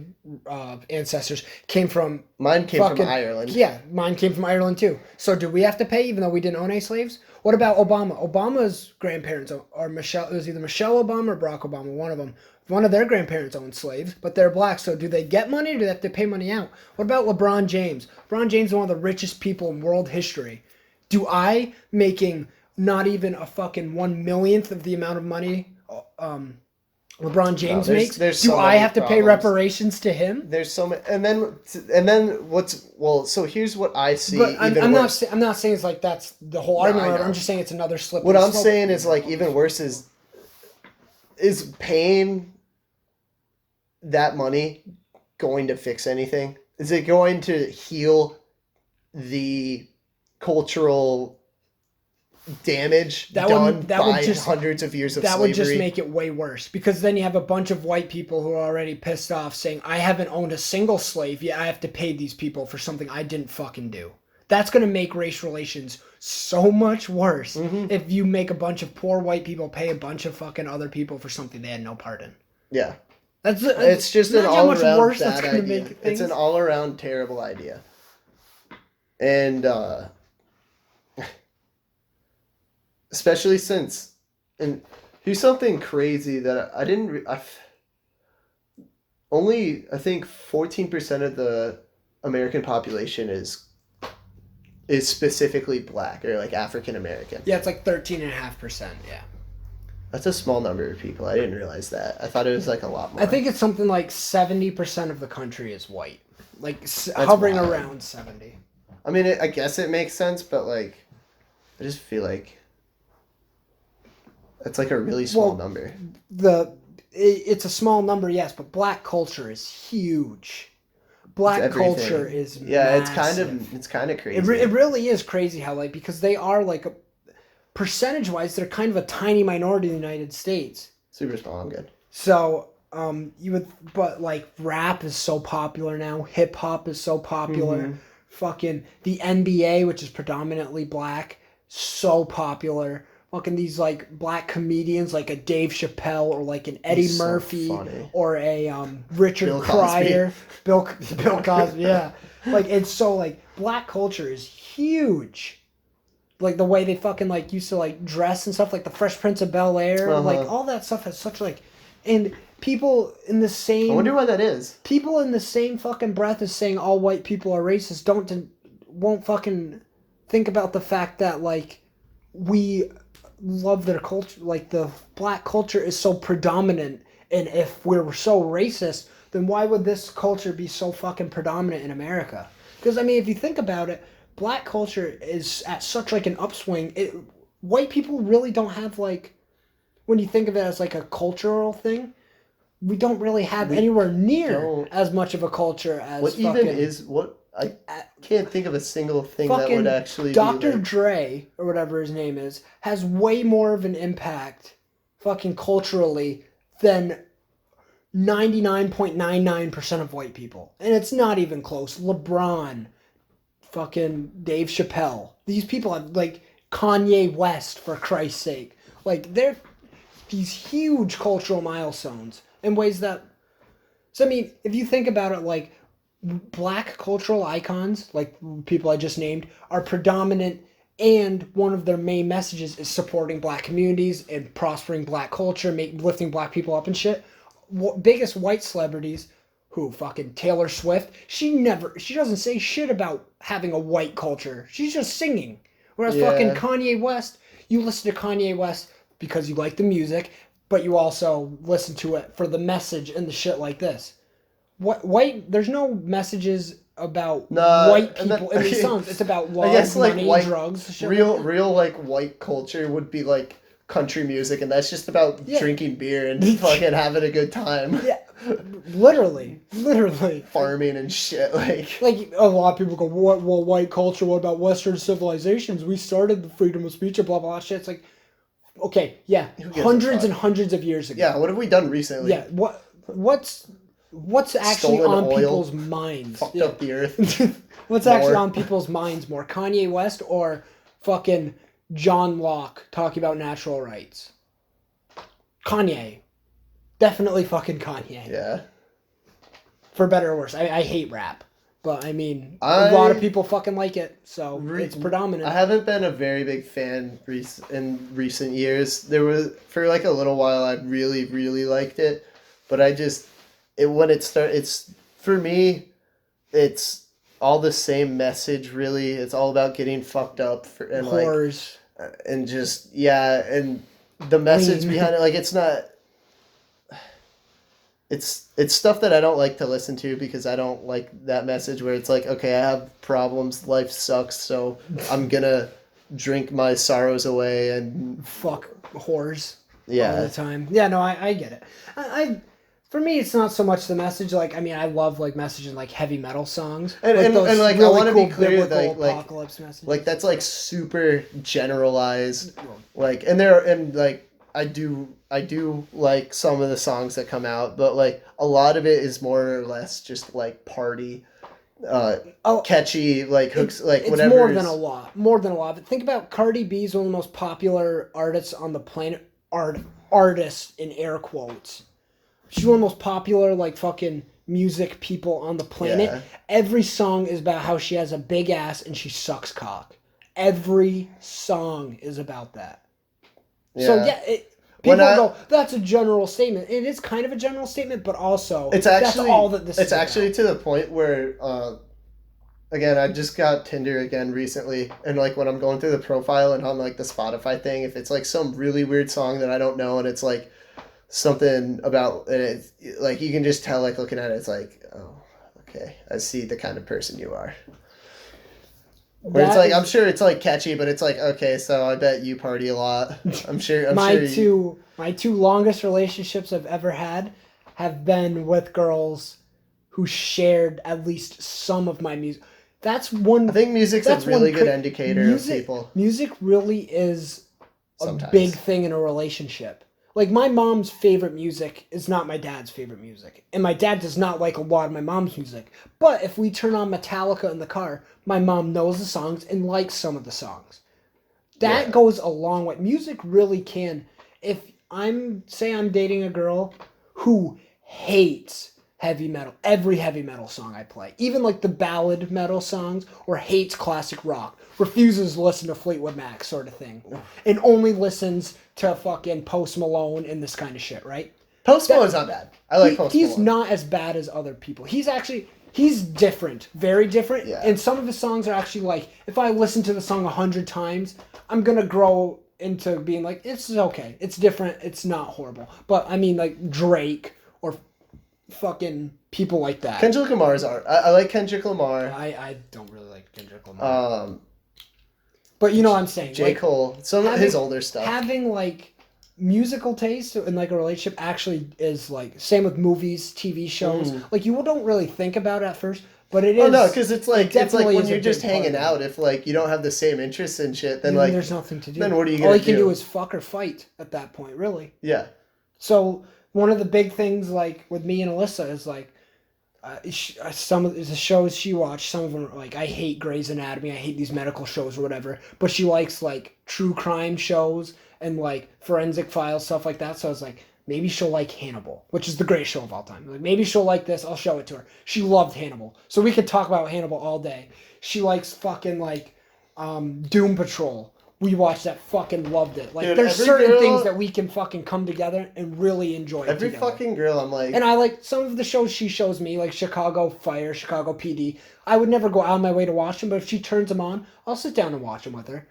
[SPEAKER 1] ancestors came from.
[SPEAKER 2] Mine came from Ireland.
[SPEAKER 1] Yeah, mine came from Ireland too. So do we have to pay even though we didn't own any slaves? What about Obama? Obama's grandparents, or Michelle, it was either Michelle Obama or Barack Obama, one of them. One of their grandparents owned slaves, but they're black. So do they get money or do they have to pay money out? What about LeBron James? LeBron James is one of the richest people in world history. Do I, making not even a fucking 1/1,000,000th of the amount of money LeBron James makes, do I have to pay reparations to him?
[SPEAKER 2] There's so many, and then so here's what I see.
[SPEAKER 1] But I'm not saying it's like that's the whole argument. I'm just saying it's another slippery
[SPEAKER 2] slope. What I'm
[SPEAKER 1] slope.
[SPEAKER 2] saying is, like, even worse is paying that money going to fix anything? Is it going to heal the cultural damage done by hundreds of years of slavery?
[SPEAKER 1] That would just make it way worse, because then you have a bunch of white people who are already pissed off saying, I haven't owned a single slave, yet I have to pay these people for something I didn't fucking do. That's going to make race relations so much worse if you make a bunch of poor white people pay a bunch of fucking other people for something they had no part in.
[SPEAKER 2] Yeah.
[SPEAKER 1] It's
[SPEAKER 2] just an all-around bad idea. It's an all-around terrible idea. And especially since, and here's something crazy that I didn't, only, I think 14% of the American population is specifically black or like African American.
[SPEAKER 1] Yeah, it's like 13.5%, yeah.
[SPEAKER 2] That's a small number of people. I didn't realize that. I thought it was like a lot more.
[SPEAKER 1] I think it's something like 70% of the country is white. Like hovering around 70.
[SPEAKER 2] I mean, I guess it makes sense, but like, I just feel like it's like a really small number.
[SPEAKER 1] It's a small number, yes, but black culture is huge. Black culture is massive.
[SPEAKER 2] It's kind of crazy.
[SPEAKER 1] It really is crazy how, like, because they are like percentage-wise, they're kind of a tiny minority in the United States.
[SPEAKER 2] Super small. I'm good.
[SPEAKER 1] So but like rap is so popular now. Hip hop is so popular. Fucking the NBA, which is predominantly black, so popular. Fucking these like black comedians like a Dave Chappelle or like an Eddie Murphy or a Richard Pryor, Bill Cosby, yeah. Like it's so like black culture is huge. Like the way they fucking like used to like dress and stuff, like the Fresh Prince of Bel-Air, like all that stuff has such like, and people in the same.
[SPEAKER 2] I wonder why that is.
[SPEAKER 1] People in the same fucking breath as saying all white people are racist won't fucking think about the fact that like we love their culture, like the black culture is so predominant, and if we're so racist, then why would this culture be so fucking predominant in America? Because I mean, if you think about it, black culture is at such like an upswing. White people really don't have like, when you think of it as like a cultural thing, we don't really have anywhere near as much of a culture as
[SPEAKER 2] what even is what. I can't think of a single thing that would actually
[SPEAKER 1] Dr. Dre, or whatever his name is, has way more of an impact fucking culturally than 99.99% of white people. And it's not even close. LeBron, fucking Dave Chappelle. These people have, like, Kanye West, for Christ's sake. Like, they're these huge cultural milestones in ways that... So, I mean, if you think about it, like, black cultural icons, like people I just named, are predominant, and one of their main messages is supporting black communities and prospering black culture, lifting black people up and shit. Biggest white celebrities, who fucking Taylor Swift, she doesn't say shit about having a white culture. She's just singing. Whereas fucking Kanye West, you listen to Kanye West because you like the music, but you also listen to it for the message and the shit like this. There's no messages about white people in these songs. It's about love, money, drugs. Shit
[SPEAKER 2] real like white culture would be like country music, and that's just about drinking beer and fucking having a good time.
[SPEAKER 1] Yeah, literally
[SPEAKER 2] farming and shit. Like
[SPEAKER 1] a lot of people go, "What? Well, white culture. What about Western civilizations? We started the freedom of speech and blah blah blah shit." It's like, okay, yeah, hundreds and hundreds of years ago.
[SPEAKER 2] Yeah, what have we done recently?
[SPEAKER 1] Yeah, What's actually on people's minds?
[SPEAKER 2] Fucked up the earth.
[SPEAKER 1] What's actually on people's minds more? Kanye West or fucking John Locke talking about natural rights? Kanye. Definitely fucking Kanye.
[SPEAKER 2] Yeah.
[SPEAKER 1] For better or worse. I hate rap. But, I mean, a lot of people fucking like it, so it's predominant.
[SPEAKER 2] I haven't been a very big fan in recent years. There was, for like a little while, I really, really liked it. But for me, it's all the same message, really. It's all about getting fucked up and
[SPEAKER 1] whores.
[SPEAKER 2] And just, and the message behind it, like, it's not... It's stuff that I don't like to listen to because I don't like that message where it's like, okay, I have problems, life sucks, so I'm gonna drink my sorrows away and...
[SPEAKER 1] Fuck whores all the time. Yeah, no, I get it. For me, it's not so much the message. Like, I mean, I love like message in like heavy metal songs,
[SPEAKER 2] And
[SPEAKER 1] like
[SPEAKER 2] and,
[SPEAKER 1] those
[SPEAKER 2] and like
[SPEAKER 1] really
[SPEAKER 2] I want to
[SPEAKER 1] cool
[SPEAKER 2] be clear
[SPEAKER 1] biblical
[SPEAKER 2] that like
[SPEAKER 1] apocalypse messages.
[SPEAKER 2] like that's like super generalized. Like and there and like I do like some of the songs that come out, but like a lot of it is more or less just like party, catchy like hooks like
[SPEAKER 1] it's
[SPEAKER 2] whatever.
[SPEAKER 1] more than a lot. More than a lot. But think about Cardi B is one of the most popular artists on the planet. Artists in air quotes. She's one of the most popular like fucking music people on the planet.
[SPEAKER 2] Yeah.
[SPEAKER 1] Every song is about how she has a big ass and she sucks cock. Every song is about that.
[SPEAKER 2] Yeah.
[SPEAKER 1] So yeah, people go, that's a general statement. It is kind of a general statement, but also
[SPEAKER 2] it's actually
[SPEAKER 1] that's all that this
[SPEAKER 2] it's
[SPEAKER 1] is
[SPEAKER 2] actually
[SPEAKER 1] about.
[SPEAKER 2] to the point where again, I just got Tinder again recently, and like when I'm going through the profile and on like the Spotify thing, if it's like some really weird song that I don't know and it's like something about and it's like you can just tell like looking at it, it's like, oh, okay, I see the kind of person you are. Where it's like I'm sure it's like catchy, but it's like, okay, so I bet you party a lot. I'm sure
[SPEAKER 1] my two longest relationships I've ever had have been with girls who shared at least some of my music. That's one.
[SPEAKER 2] I think music's a really good indicator of people.
[SPEAKER 1] Music really is
[SPEAKER 2] Sometimes.
[SPEAKER 1] a big thing in a relationship. Like my mom's favorite music is not my dad's favorite music. And my dad does not like a lot of my mom's music. But if we turn on Metallica in the car, my mom knows the songs and likes some of the songs. That goes a long way. Music really can. If I'm dating a girl who hates heavy metal, every heavy metal song I play, even like the ballad metal songs, or hates classic rock, refuses to listen to Fleetwood Mac sort of thing, and only listens to fucking Post Malone and this kind of shit, right?
[SPEAKER 2] Post Malone's not bad. I like Post Malone.
[SPEAKER 1] He's not as bad as other people. He's different, very different, and some of his songs are actually like, if I listen to the song 100 times, I'm gonna grow into being like, it's okay, it's different, it's not horrible. But I mean, like Drake or fucking people like that.
[SPEAKER 2] Kendrick Lamar's art. I like Kendrick Lamar.
[SPEAKER 1] I don't really like Kendrick Lamar. But you know what I'm saying.
[SPEAKER 2] J. Cole. Some of his older stuff.
[SPEAKER 1] Having like musical taste in like a relationship actually is like, same with movies, TV shows. Like you don't really think about it at first, but it is.
[SPEAKER 2] Oh no, because it's like when you're just hanging out.
[SPEAKER 1] It.
[SPEAKER 2] If like you don't have the same interests and shit, then
[SPEAKER 1] like there's nothing to do.
[SPEAKER 2] Then what are you gonna do?
[SPEAKER 1] All you can do is fuck or fight at that point, really.
[SPEAKER 2] Yeah.
[SPEAKER 1] So one of the big things like with me and Alyssa is like, some of the shows she watched, some of them are like, I hate Grey's Anatomy, I hate these medical shows or whatever, but she likes like true crime shows and like forensic files, stuff like that. So I was like, maybe she'll like Hannibal, which is the greatest show of all time. Like maybe she'll like this, I'll show it to her. She loved Hannibal, so we could talk about Hannibal all day. She likes fucking like Doom Patrol. We watched that, fucking loved it. Like, dude, there's certain things that we can fucking come together and really enjoy.
[SPEAKER 2] Every fucking girl, I'm like...
[SPEAKER 1] And I like some of the shows she shows me, like Chicago Fire, Chicago PD. I would never go out of my way to watch them, but if she turns them on, I'll sit down and watch them with her.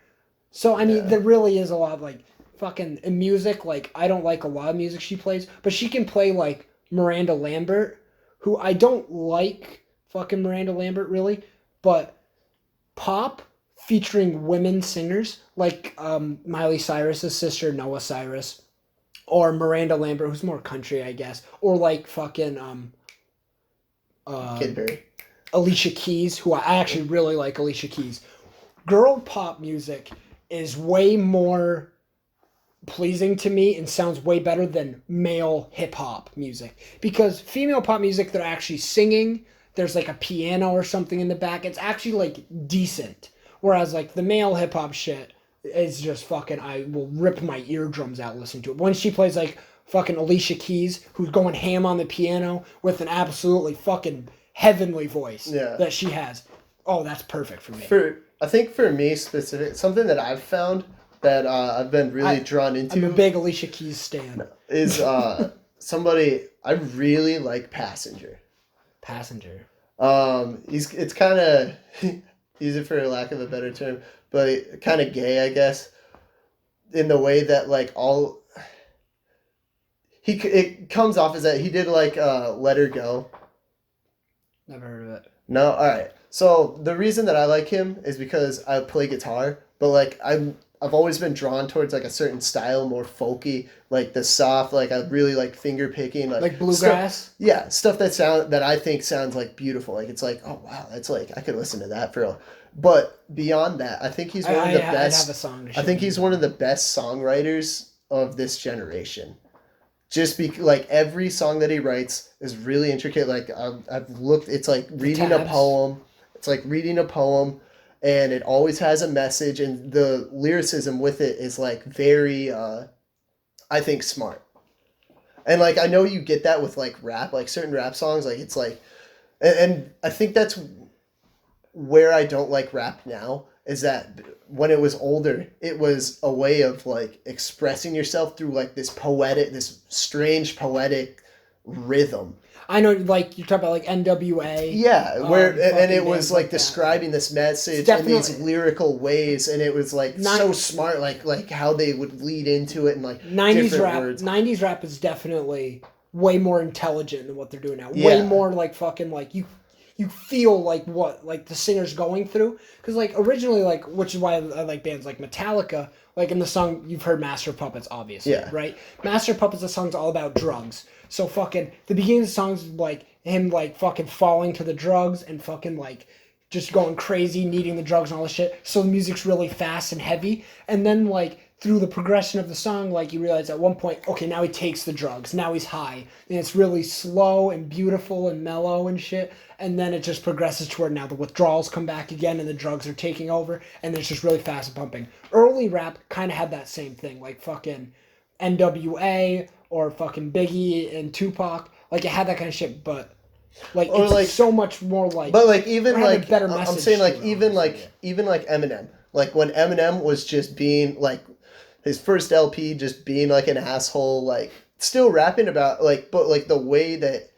[SPEAKER 1] So, I mean, there really is a lot of, like, fucking music. Like, I don't like a lot of music she plays, but she can play, like, Miranda Lambert, who I don't like fucking Miranda Lambert, really, but pop... featuring women singers like Miley Cyrus's sister Noah Cyrus, or Miranda Lambert, who's more country, I guess, or like fucking
[SPEAKER 2] Kid Berry.
[SPEAKER 1] Alicia Keys, who I actually really like. Alicia Keys. Girl pop music is way more pleasing to me and sounds way better than male hip hop music, because female pop music, they're actually singing, there's like a piano or something in the back, it's actually like decent. Whereas, like, the male hip-hop shit is just fucking... I will rip my eardrums out listening to it. When she plays, like, fucking Alicia Keys, who's going ham on the piano with an absolutely fucking heavenly voice that she has. Oh, that's perfect for me.
[SPEAKER 2] I think for me, specific... Something that I've found that I've been really drawn into...
[SPEAKER 1] I'm a big Alicia Keys stan.
[SPEAKER 2] Is somebody... I really like Passenger.
[SPEAKER 1] Passenger.
[SPEAKER 2] It's kind of... use it for lack of a better term, but kind of gay, I guess, in the way that like it comes off as that he did like Let Her Go.
[SPEAKER 1] Never heard of it. No,
[SPEAKER 2] all right. So the reason that I like him is because I play guitar, but like I I've always been drawn towards like a certain style, more folky, like the soft, like I really like finger picking,
[SPEAKER 1] like bluegrass.
[SPEAKER 2] Stuff that I think sounds like beautiful. Like it's like, oh wow, that's like I could listen to that for. But beyond that, I think he's one of the best.
[SPEAKER 1] I'd have a song to
[SPEAKER 2] I think he's one of the best songwriters of this generation. Just like every song that he writes is really intricate. Like I've looked, it's like reading a poem. It's like reading a poem. And it always has a message, and the lyricism with it is like very, I think, smart. And like I know you get that with like rap, like certain rap songs, like it's like, and I think that's where I don't like rap now is that when it was older, it was a way of like expressing yourself through like this strange poetic rhythm.
[SPEAKER 1] I know, like, you're talking about, like, NWA.
[SPEAKER 2] Yeah, and it was, like, describing this message in these lyrical ways, and it was, like, so smart, like how they would lead into it, and, like,
[SPEAKER 1] 90s
[SPEAKER 2] different
[SPEAKER 1] rap,
[SPEAKER 2] words.
[SPEAKER 1] 90s rap is definitely way more intelligent than what they're doing now.
[SPEAKER 2] Yeah.
[SPEAKER 1] Way more, like, fucking, like, you feel, like, what, like, the singer's going through. Because, like, originally, like, which is why I like bands like Metallica, like, in the song, you've heard Master of Puppets, obviously, right? Master of Puppets, the song's all about drugs. So fucking, the beginning of the song's like him like fucking falling to the drugs and fucking like just going crazy, needing the drugs and all this shit. So the music's really fast and heavy. And then like through the progression of the song, like you realize at one point, okay, now he takes the drugs. Now he's high. And it's really slow and beautiful and mellow and shit. And then it just progresses toward now the withdrawals come back again and the drugs are taking over. And it's just really fast and pumping. Early rap kind of had that same thing. Like fucking NWA or fucking Biggie and Tupac, like it had that kind of shit, but like or it's like, so much more like.
[SPEAKER 2] But like even like
[SPEAKER 1] better message
[SPEAKER 2] I'm saying like even like Eminem, like when Eminem was just being like his first LP, just being like an asshole, like still rapping about like, but like the way that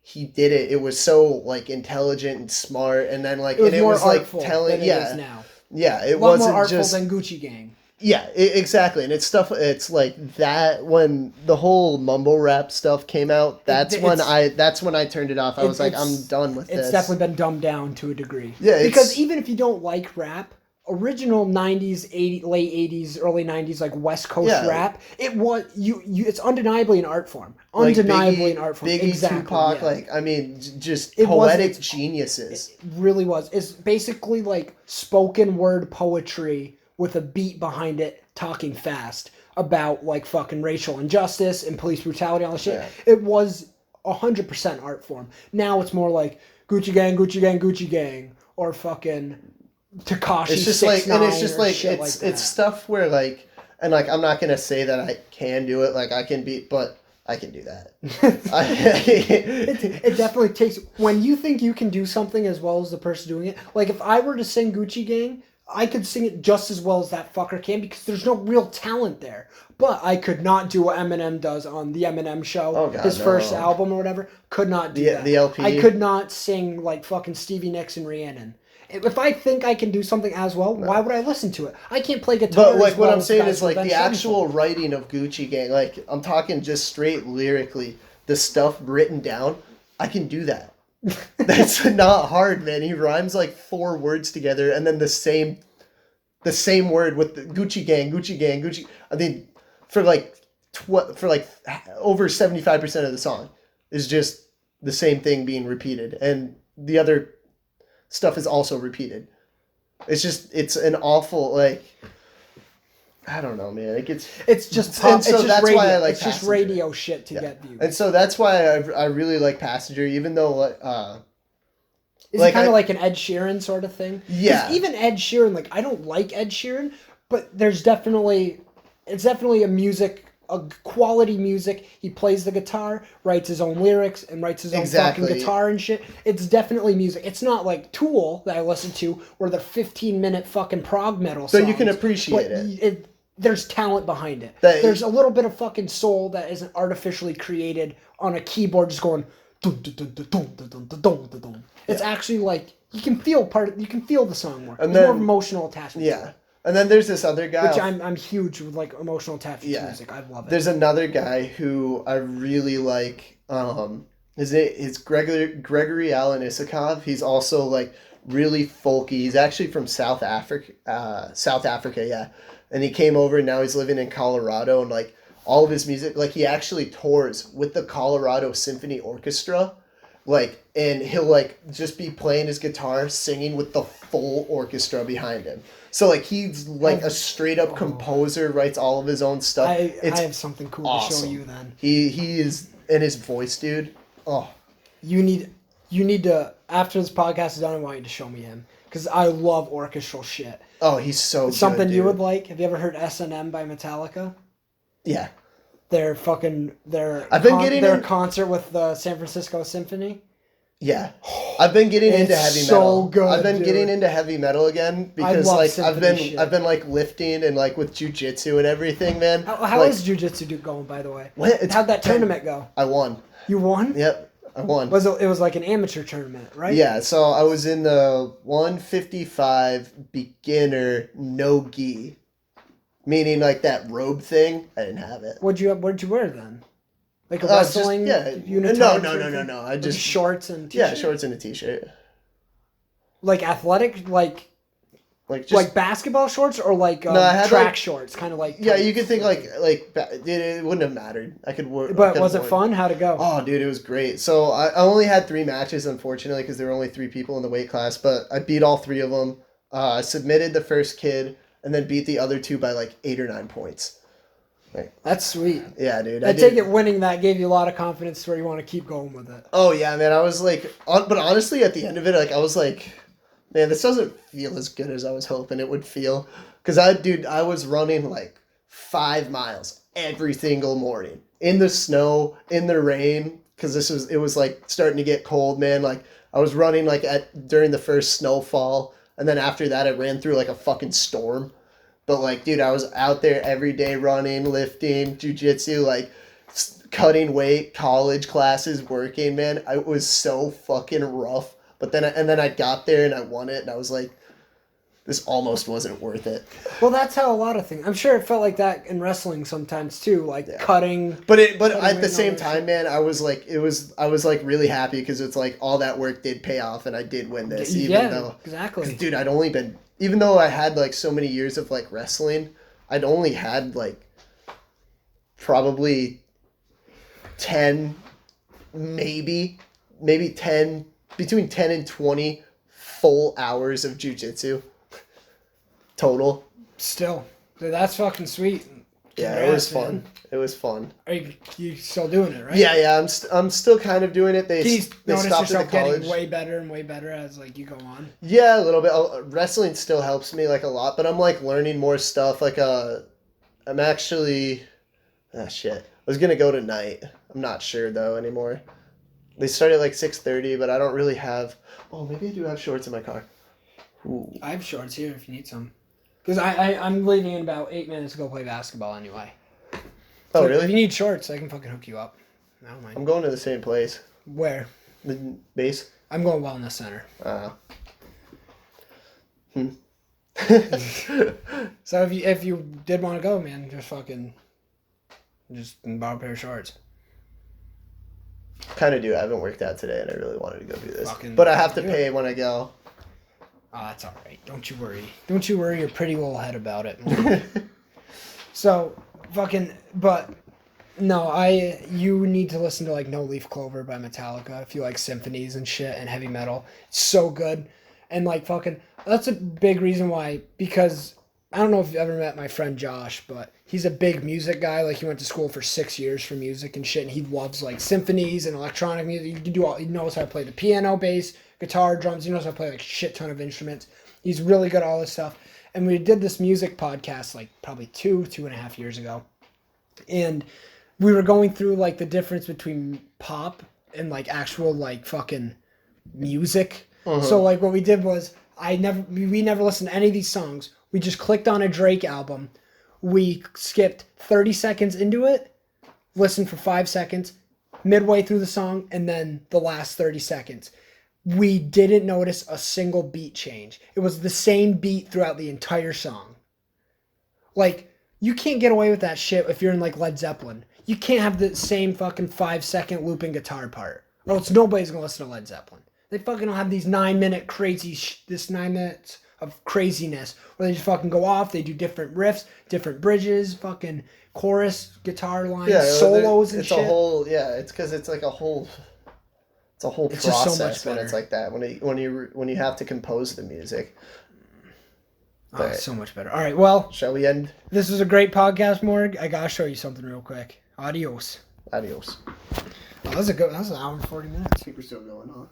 [SPEAKER 2] he did it, it was so like intelligent and smart, and then like it was like telling
[SPEAKER 1] it is now.
[SPEAKER 2] Yeah, it
[SPEAKER 1] a lot
[SPEAKER 2] wasn't
[SPEAKER 1] more artful
[SPEAKER 2] just
[SPEAKER 1] than Gucci Gang.
[SPEAKER 2] Yeah, exactly, and it's stuff. It's like that when the whole mumble rap stuff came out. That's when I turned it off. I was like, I'm done with this.
[SPEAKER 1] It's definitely been dumbed down to a degree.
[SPEAKER 2] Yeah,
[SPEAKER 1] because even if you don't like rap, original '90s, late '80s, early '90s, like West Coast rap, it was it's undeniably an art form. Undeniably an art form.
[SPEAKER 2] Biggie,
[SPEAKER 1] exactly,
[SPEAKER 2] Tupac, like I mean, just poetic geniuses.
[SPEAKER 1] It really was. It's basically like spoken word poetry with a beat behind it, talking fast about like fucking racial injustice and police brutality and all that shit. Yeah. It was 100% art form. Now it's more like Gucci Gang, Gucci Gang, Gucci Gang, or fucking Tekashi.
[SPEAKER 2] It's just 6ix9ine, and it's just like it's stuff where like, and like I'm not gonna say that I can do it, like I can be, but I can do that.
[SPEAKER 1] It definitely takes when you think you can do something as well as the person doing it. Like if I were to sing Gucci Gang, I could sing it just as well as that fucker can because there's no real talent there. But I could not do what Eminem does on the Eminem show, first album or whatever. Could not do that.
[SPEAKER 2] The LP.
[SPEAKER 1] I could not sing like fucking Stevie Nicks and Rhiannon. If I think I can do something as well, why would I listen to it? I can't play guitar.
[SPEAKER 2] But like what I'm saying is like the actual writing of Gucci Gang. Like I'm talking just straight lyrically, the stuff written down. I can do that. That's not hard, man. He rhymes like 4 words together and then the same word with the Gucci Gang, Gucci Gang, Gucci. I mean, for like over 75% of the song is just the same thing being repeated, and the other stuff is also repeated. It's an awful like. I don't know, man.
[SPEAKER 1] It's just pop. And so that's why I like. It's just radio shit to get views.
[SPEAKER 2] And so that's why I really like Passenger, even though like.
[SPEAKER 1] Is it kind of like an Ed Sheeran sort of thing?
[SPEAKER 2] Yeah.
[SPEAKER 1] Even Ed Sheeran, like I don't like Ed Sheeran, but it's definitely a quality music. He plays the guitar, writes his own lyrics, and writes his own fucking guitar and shit. It's definitely music. It's not like Tool that I listen to, or the 15-minute fucking prog metal songs.
[SPEAKER 2] So you can appreciate it.
[SPEAKER 1] There's talent behind it. There's a little bit of fucking soul that isn't artificially created on a keyboard just going dun, dun, dun, dun, dun, dun, dun, dun, dun, dun. It's actually like you can feel the song more. There's more emotional attachment.
[SPEAKER 2] Yeah. And then there's this other guy.
[SPEAKER 1] Which I'm huge with like emotional attachment to music. I love it.
[SPEAKER 2] There's another guy who I really like. His name is Gregory Alan Isakov. He's also like really folky. He's actually from South Africa, yeah. and he came over and now he's living in Colorado, and like all of his music, like he actually tours with the Colorado Symphony Orchestra, like, and he'll like just be playing his guitar, singing with the full orchestra behind him. So like he's like a straight up composer, writes all of his own stuff.
[SPEAKER 1] I have something cool to show you then.
[SPEAKER 2] He is, and his voice, dude. Oh,
[SPEAKER 1] you need to, after this podcast is done, I want you to show me him because I love orchestral shit.
[SPEAKER 2] Oh, he's so good,
[SPEAKER 1] something
[SPEAKER 2] dude.
[SPEAKER 1] You would like. Have you ever heard S&M by Metallica?
[SPEAKER 2] Yeah.
[SPEAKER 1] Their concert with the San Francisco Symphony.
[SPEAKER 2] Yeah, I've been getting into heavy metal.
[SPEAKER 1] Good,
[SPEAKER 2] I've been
[SPEAKER 1] dude.
[SPEAKER 2] getting into heavy metal again because like I've been like lifting and like with jujitsu and everything, man.
[SPEAKER 1] How
[SPEAKER 2] like,
[SPEAKER 1] is jujitsu going, by the way?
[SPEAKER 2] What?
[SPEAKER 1] How'd that tournament go?
[SPEAKER 2] I won.
[SPEAKER 1] You won?
[SPEAKER 2] Yep, I won.
[SPEAKER 1] It was like an amateur tournament, right?
[SPEAKER 2] Yeah, so I was in the 155 beginner no gi, meaning like that robe thing. I didn't have it.
[SPEAKER 1] What'd you wear then? Like a wrestling
[SPEAKER 2] unitard? No. I just
[SPEAKER 1] shorts and t-shirt?
[SPEAKER 2] Yeah, shorts and a t-shirt.
[SPEAKER 1] Like athletic, like basketball shorts or like track shorts, kind of like.
[SPEAKER 2] Yeah, you could think like it wouldn't have mattered. I could work.
[SPEAKER 1] But was it fun? How'd it go?
[SPEAKER 2] Oh, dude, it was great. So I only had 3 matches, unfortunately, because there were only 3 people in the weight class. But I beat all 3 of them. I submitted the first kid and then beat the other 2 by like 8 or 9 points. Right.
[SPEAKER 1] That's sweet.
[SPEAKER 2] Yeah, dude.
[SPEAKER 1] I take it winning that gave you a lot of confidence where you want to keep going with it.
[SPEAKER 2] Oh, yeah, man. I was like, but honestly, at the end of it, like, I was like, man, this doesn't feel as good as I was hoping it would feel. Because I was running like 5 miles every single morning in the snow, in the rain, because it was like starting to get cold, man. Like, I was running like during the first snowfall, and then after that, I ran through like a fucking storm. But, like, dude, I was out there every day running, lifting, jujitsu, like, cutting weight, college classes, working, man. It was so fucking rough. But then I got there and I won it, and I was like, this almost wasn't worth it.
[SPEAKER 1] Well, that's how a lot of things. I'm sure it felt like that in wrestling sometimes, too, like cutting.
[SPEAKER 2] But at the same time, man, I was like really happy because it's like all that work did pay off, and I did win this.
[SPEAKER 1] Exactly.
[SPEAKER 2] Dude, I'd only been... Even though I had, like, so many years of, like, wrestling, I'd only had, like, probably 10, maybe 10, between 10 and 20 full hours of jiu-jitsu total.
[SPEAKER 1] Still. Dude, that's fucking sweet.
[SPEAKER 2] Yeah, it was fun. Man. It was fun.
[SPEAKER 1] Are you still doing it, right?
[SPEAKER 2] Yeah, I'm still kind of doing it. They
[SPEAKER 1] notice
[SPEAKER 2] stopped
[SPEAKER 1] yourself
[SPEAKER 2] at the college.
[SPEAKER 1] Getting way better and way better as like you go on?
[SPEAKER 2] Yeah, a little bit. Wrestling still helps me like a lot, but I'm like learning more stuff. Like I'm actually, shit. I was gonna go tonight. I'm not sure though anymore. They start at like 6:30, but I don't really have. Oh, maybe I do have shorts in my car. Ooh.
[SPEAKER 1] I have shorts here if you need some. Because I'm leaving in about 8 minutes to go play basketball anyway.
[SPEAKER 2] Oh, really?
[SPEAKER 1] If you need shorts, I can fucking hook you up. I don't mind.
[SPEAKER 2] I'm going to the same place.
[SPEAKER 1] Where?
[SPEAKER 2] The base.
[SPEAKER 1] I'm going Wellness Center. So if you did want to go, man, just borrow a pair of shorts.
[SPEAKER 2] Kind of do. I haven't worked out today, and I really wanted to go do this. But I have to pay when I go.
[SPEAKER 1] Oh, that's all right. Don't you worry. Don't you worry your pretty little head about it. So, you need to listen to, like, No Leaf Clover by Metallica if you like symphonies and shit and heavy metal. It's so good. And, like, that's a big reason why, because I don't know if you've ever met my friend Josh, but he's a big music guy. Like, he went to school for 6 years for music and shit, and he loves, like, symphonies and electronic music. He knows how to play the piano, bass, guitar, drums. He knows how to play like a shit ton of instruments. He's really good at all this stuff. And we did this music podcast like probably 2.5 years ago. And we were going through like the difference between pop and like actual like fucking music. Uh-huh. So like what we did was we never listened to any of these songs. We just clicked on a Drake album. We skipped 30 seconds into it, listened for 5 seconds, midway through the song, and then the last 30 seconds. We didn't notice a single beat change. It was the same beat throughout the entire song. Like, you can't get away with that shit if you're in, like, Led Zeppelin. You can't have the same fucking 5-second looping guitar part. Or else nobody's gonna listen to Led Zeppelin. They fucking don't have these 9-minute crazy this 9 minutes of craziness where they just fucking go off. They do different riffs, different bridges, fucking chorus, guitar lines, solos and shit.
[SPEAKER 2] It's because it's like a whole. It's a whole
[SPEAKER 1] It's
[SPEAKER 2] process
[SPEAKER 1] just so much
[SPEAKER 2] when
[SPEAKER 1] better.
[SPEAKER 2] it's like that. When you have to compose the music.
[SPEAKER 1] Oh, it's so much better. All right, well,
[SPEAKER 2] shall we end?
[SPEAKER 1] This was a great podcast, Morg. I gotta show you something real quick. Adios.
[SPEAKER 2] Adios.
[SPEAKER 1] Oh, that was an hour and 40 minutes.
[SPEAKER 2] I think we're still going on.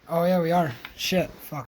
[SPEAKER 1] Oh yeah, we are. Shit. Fuck.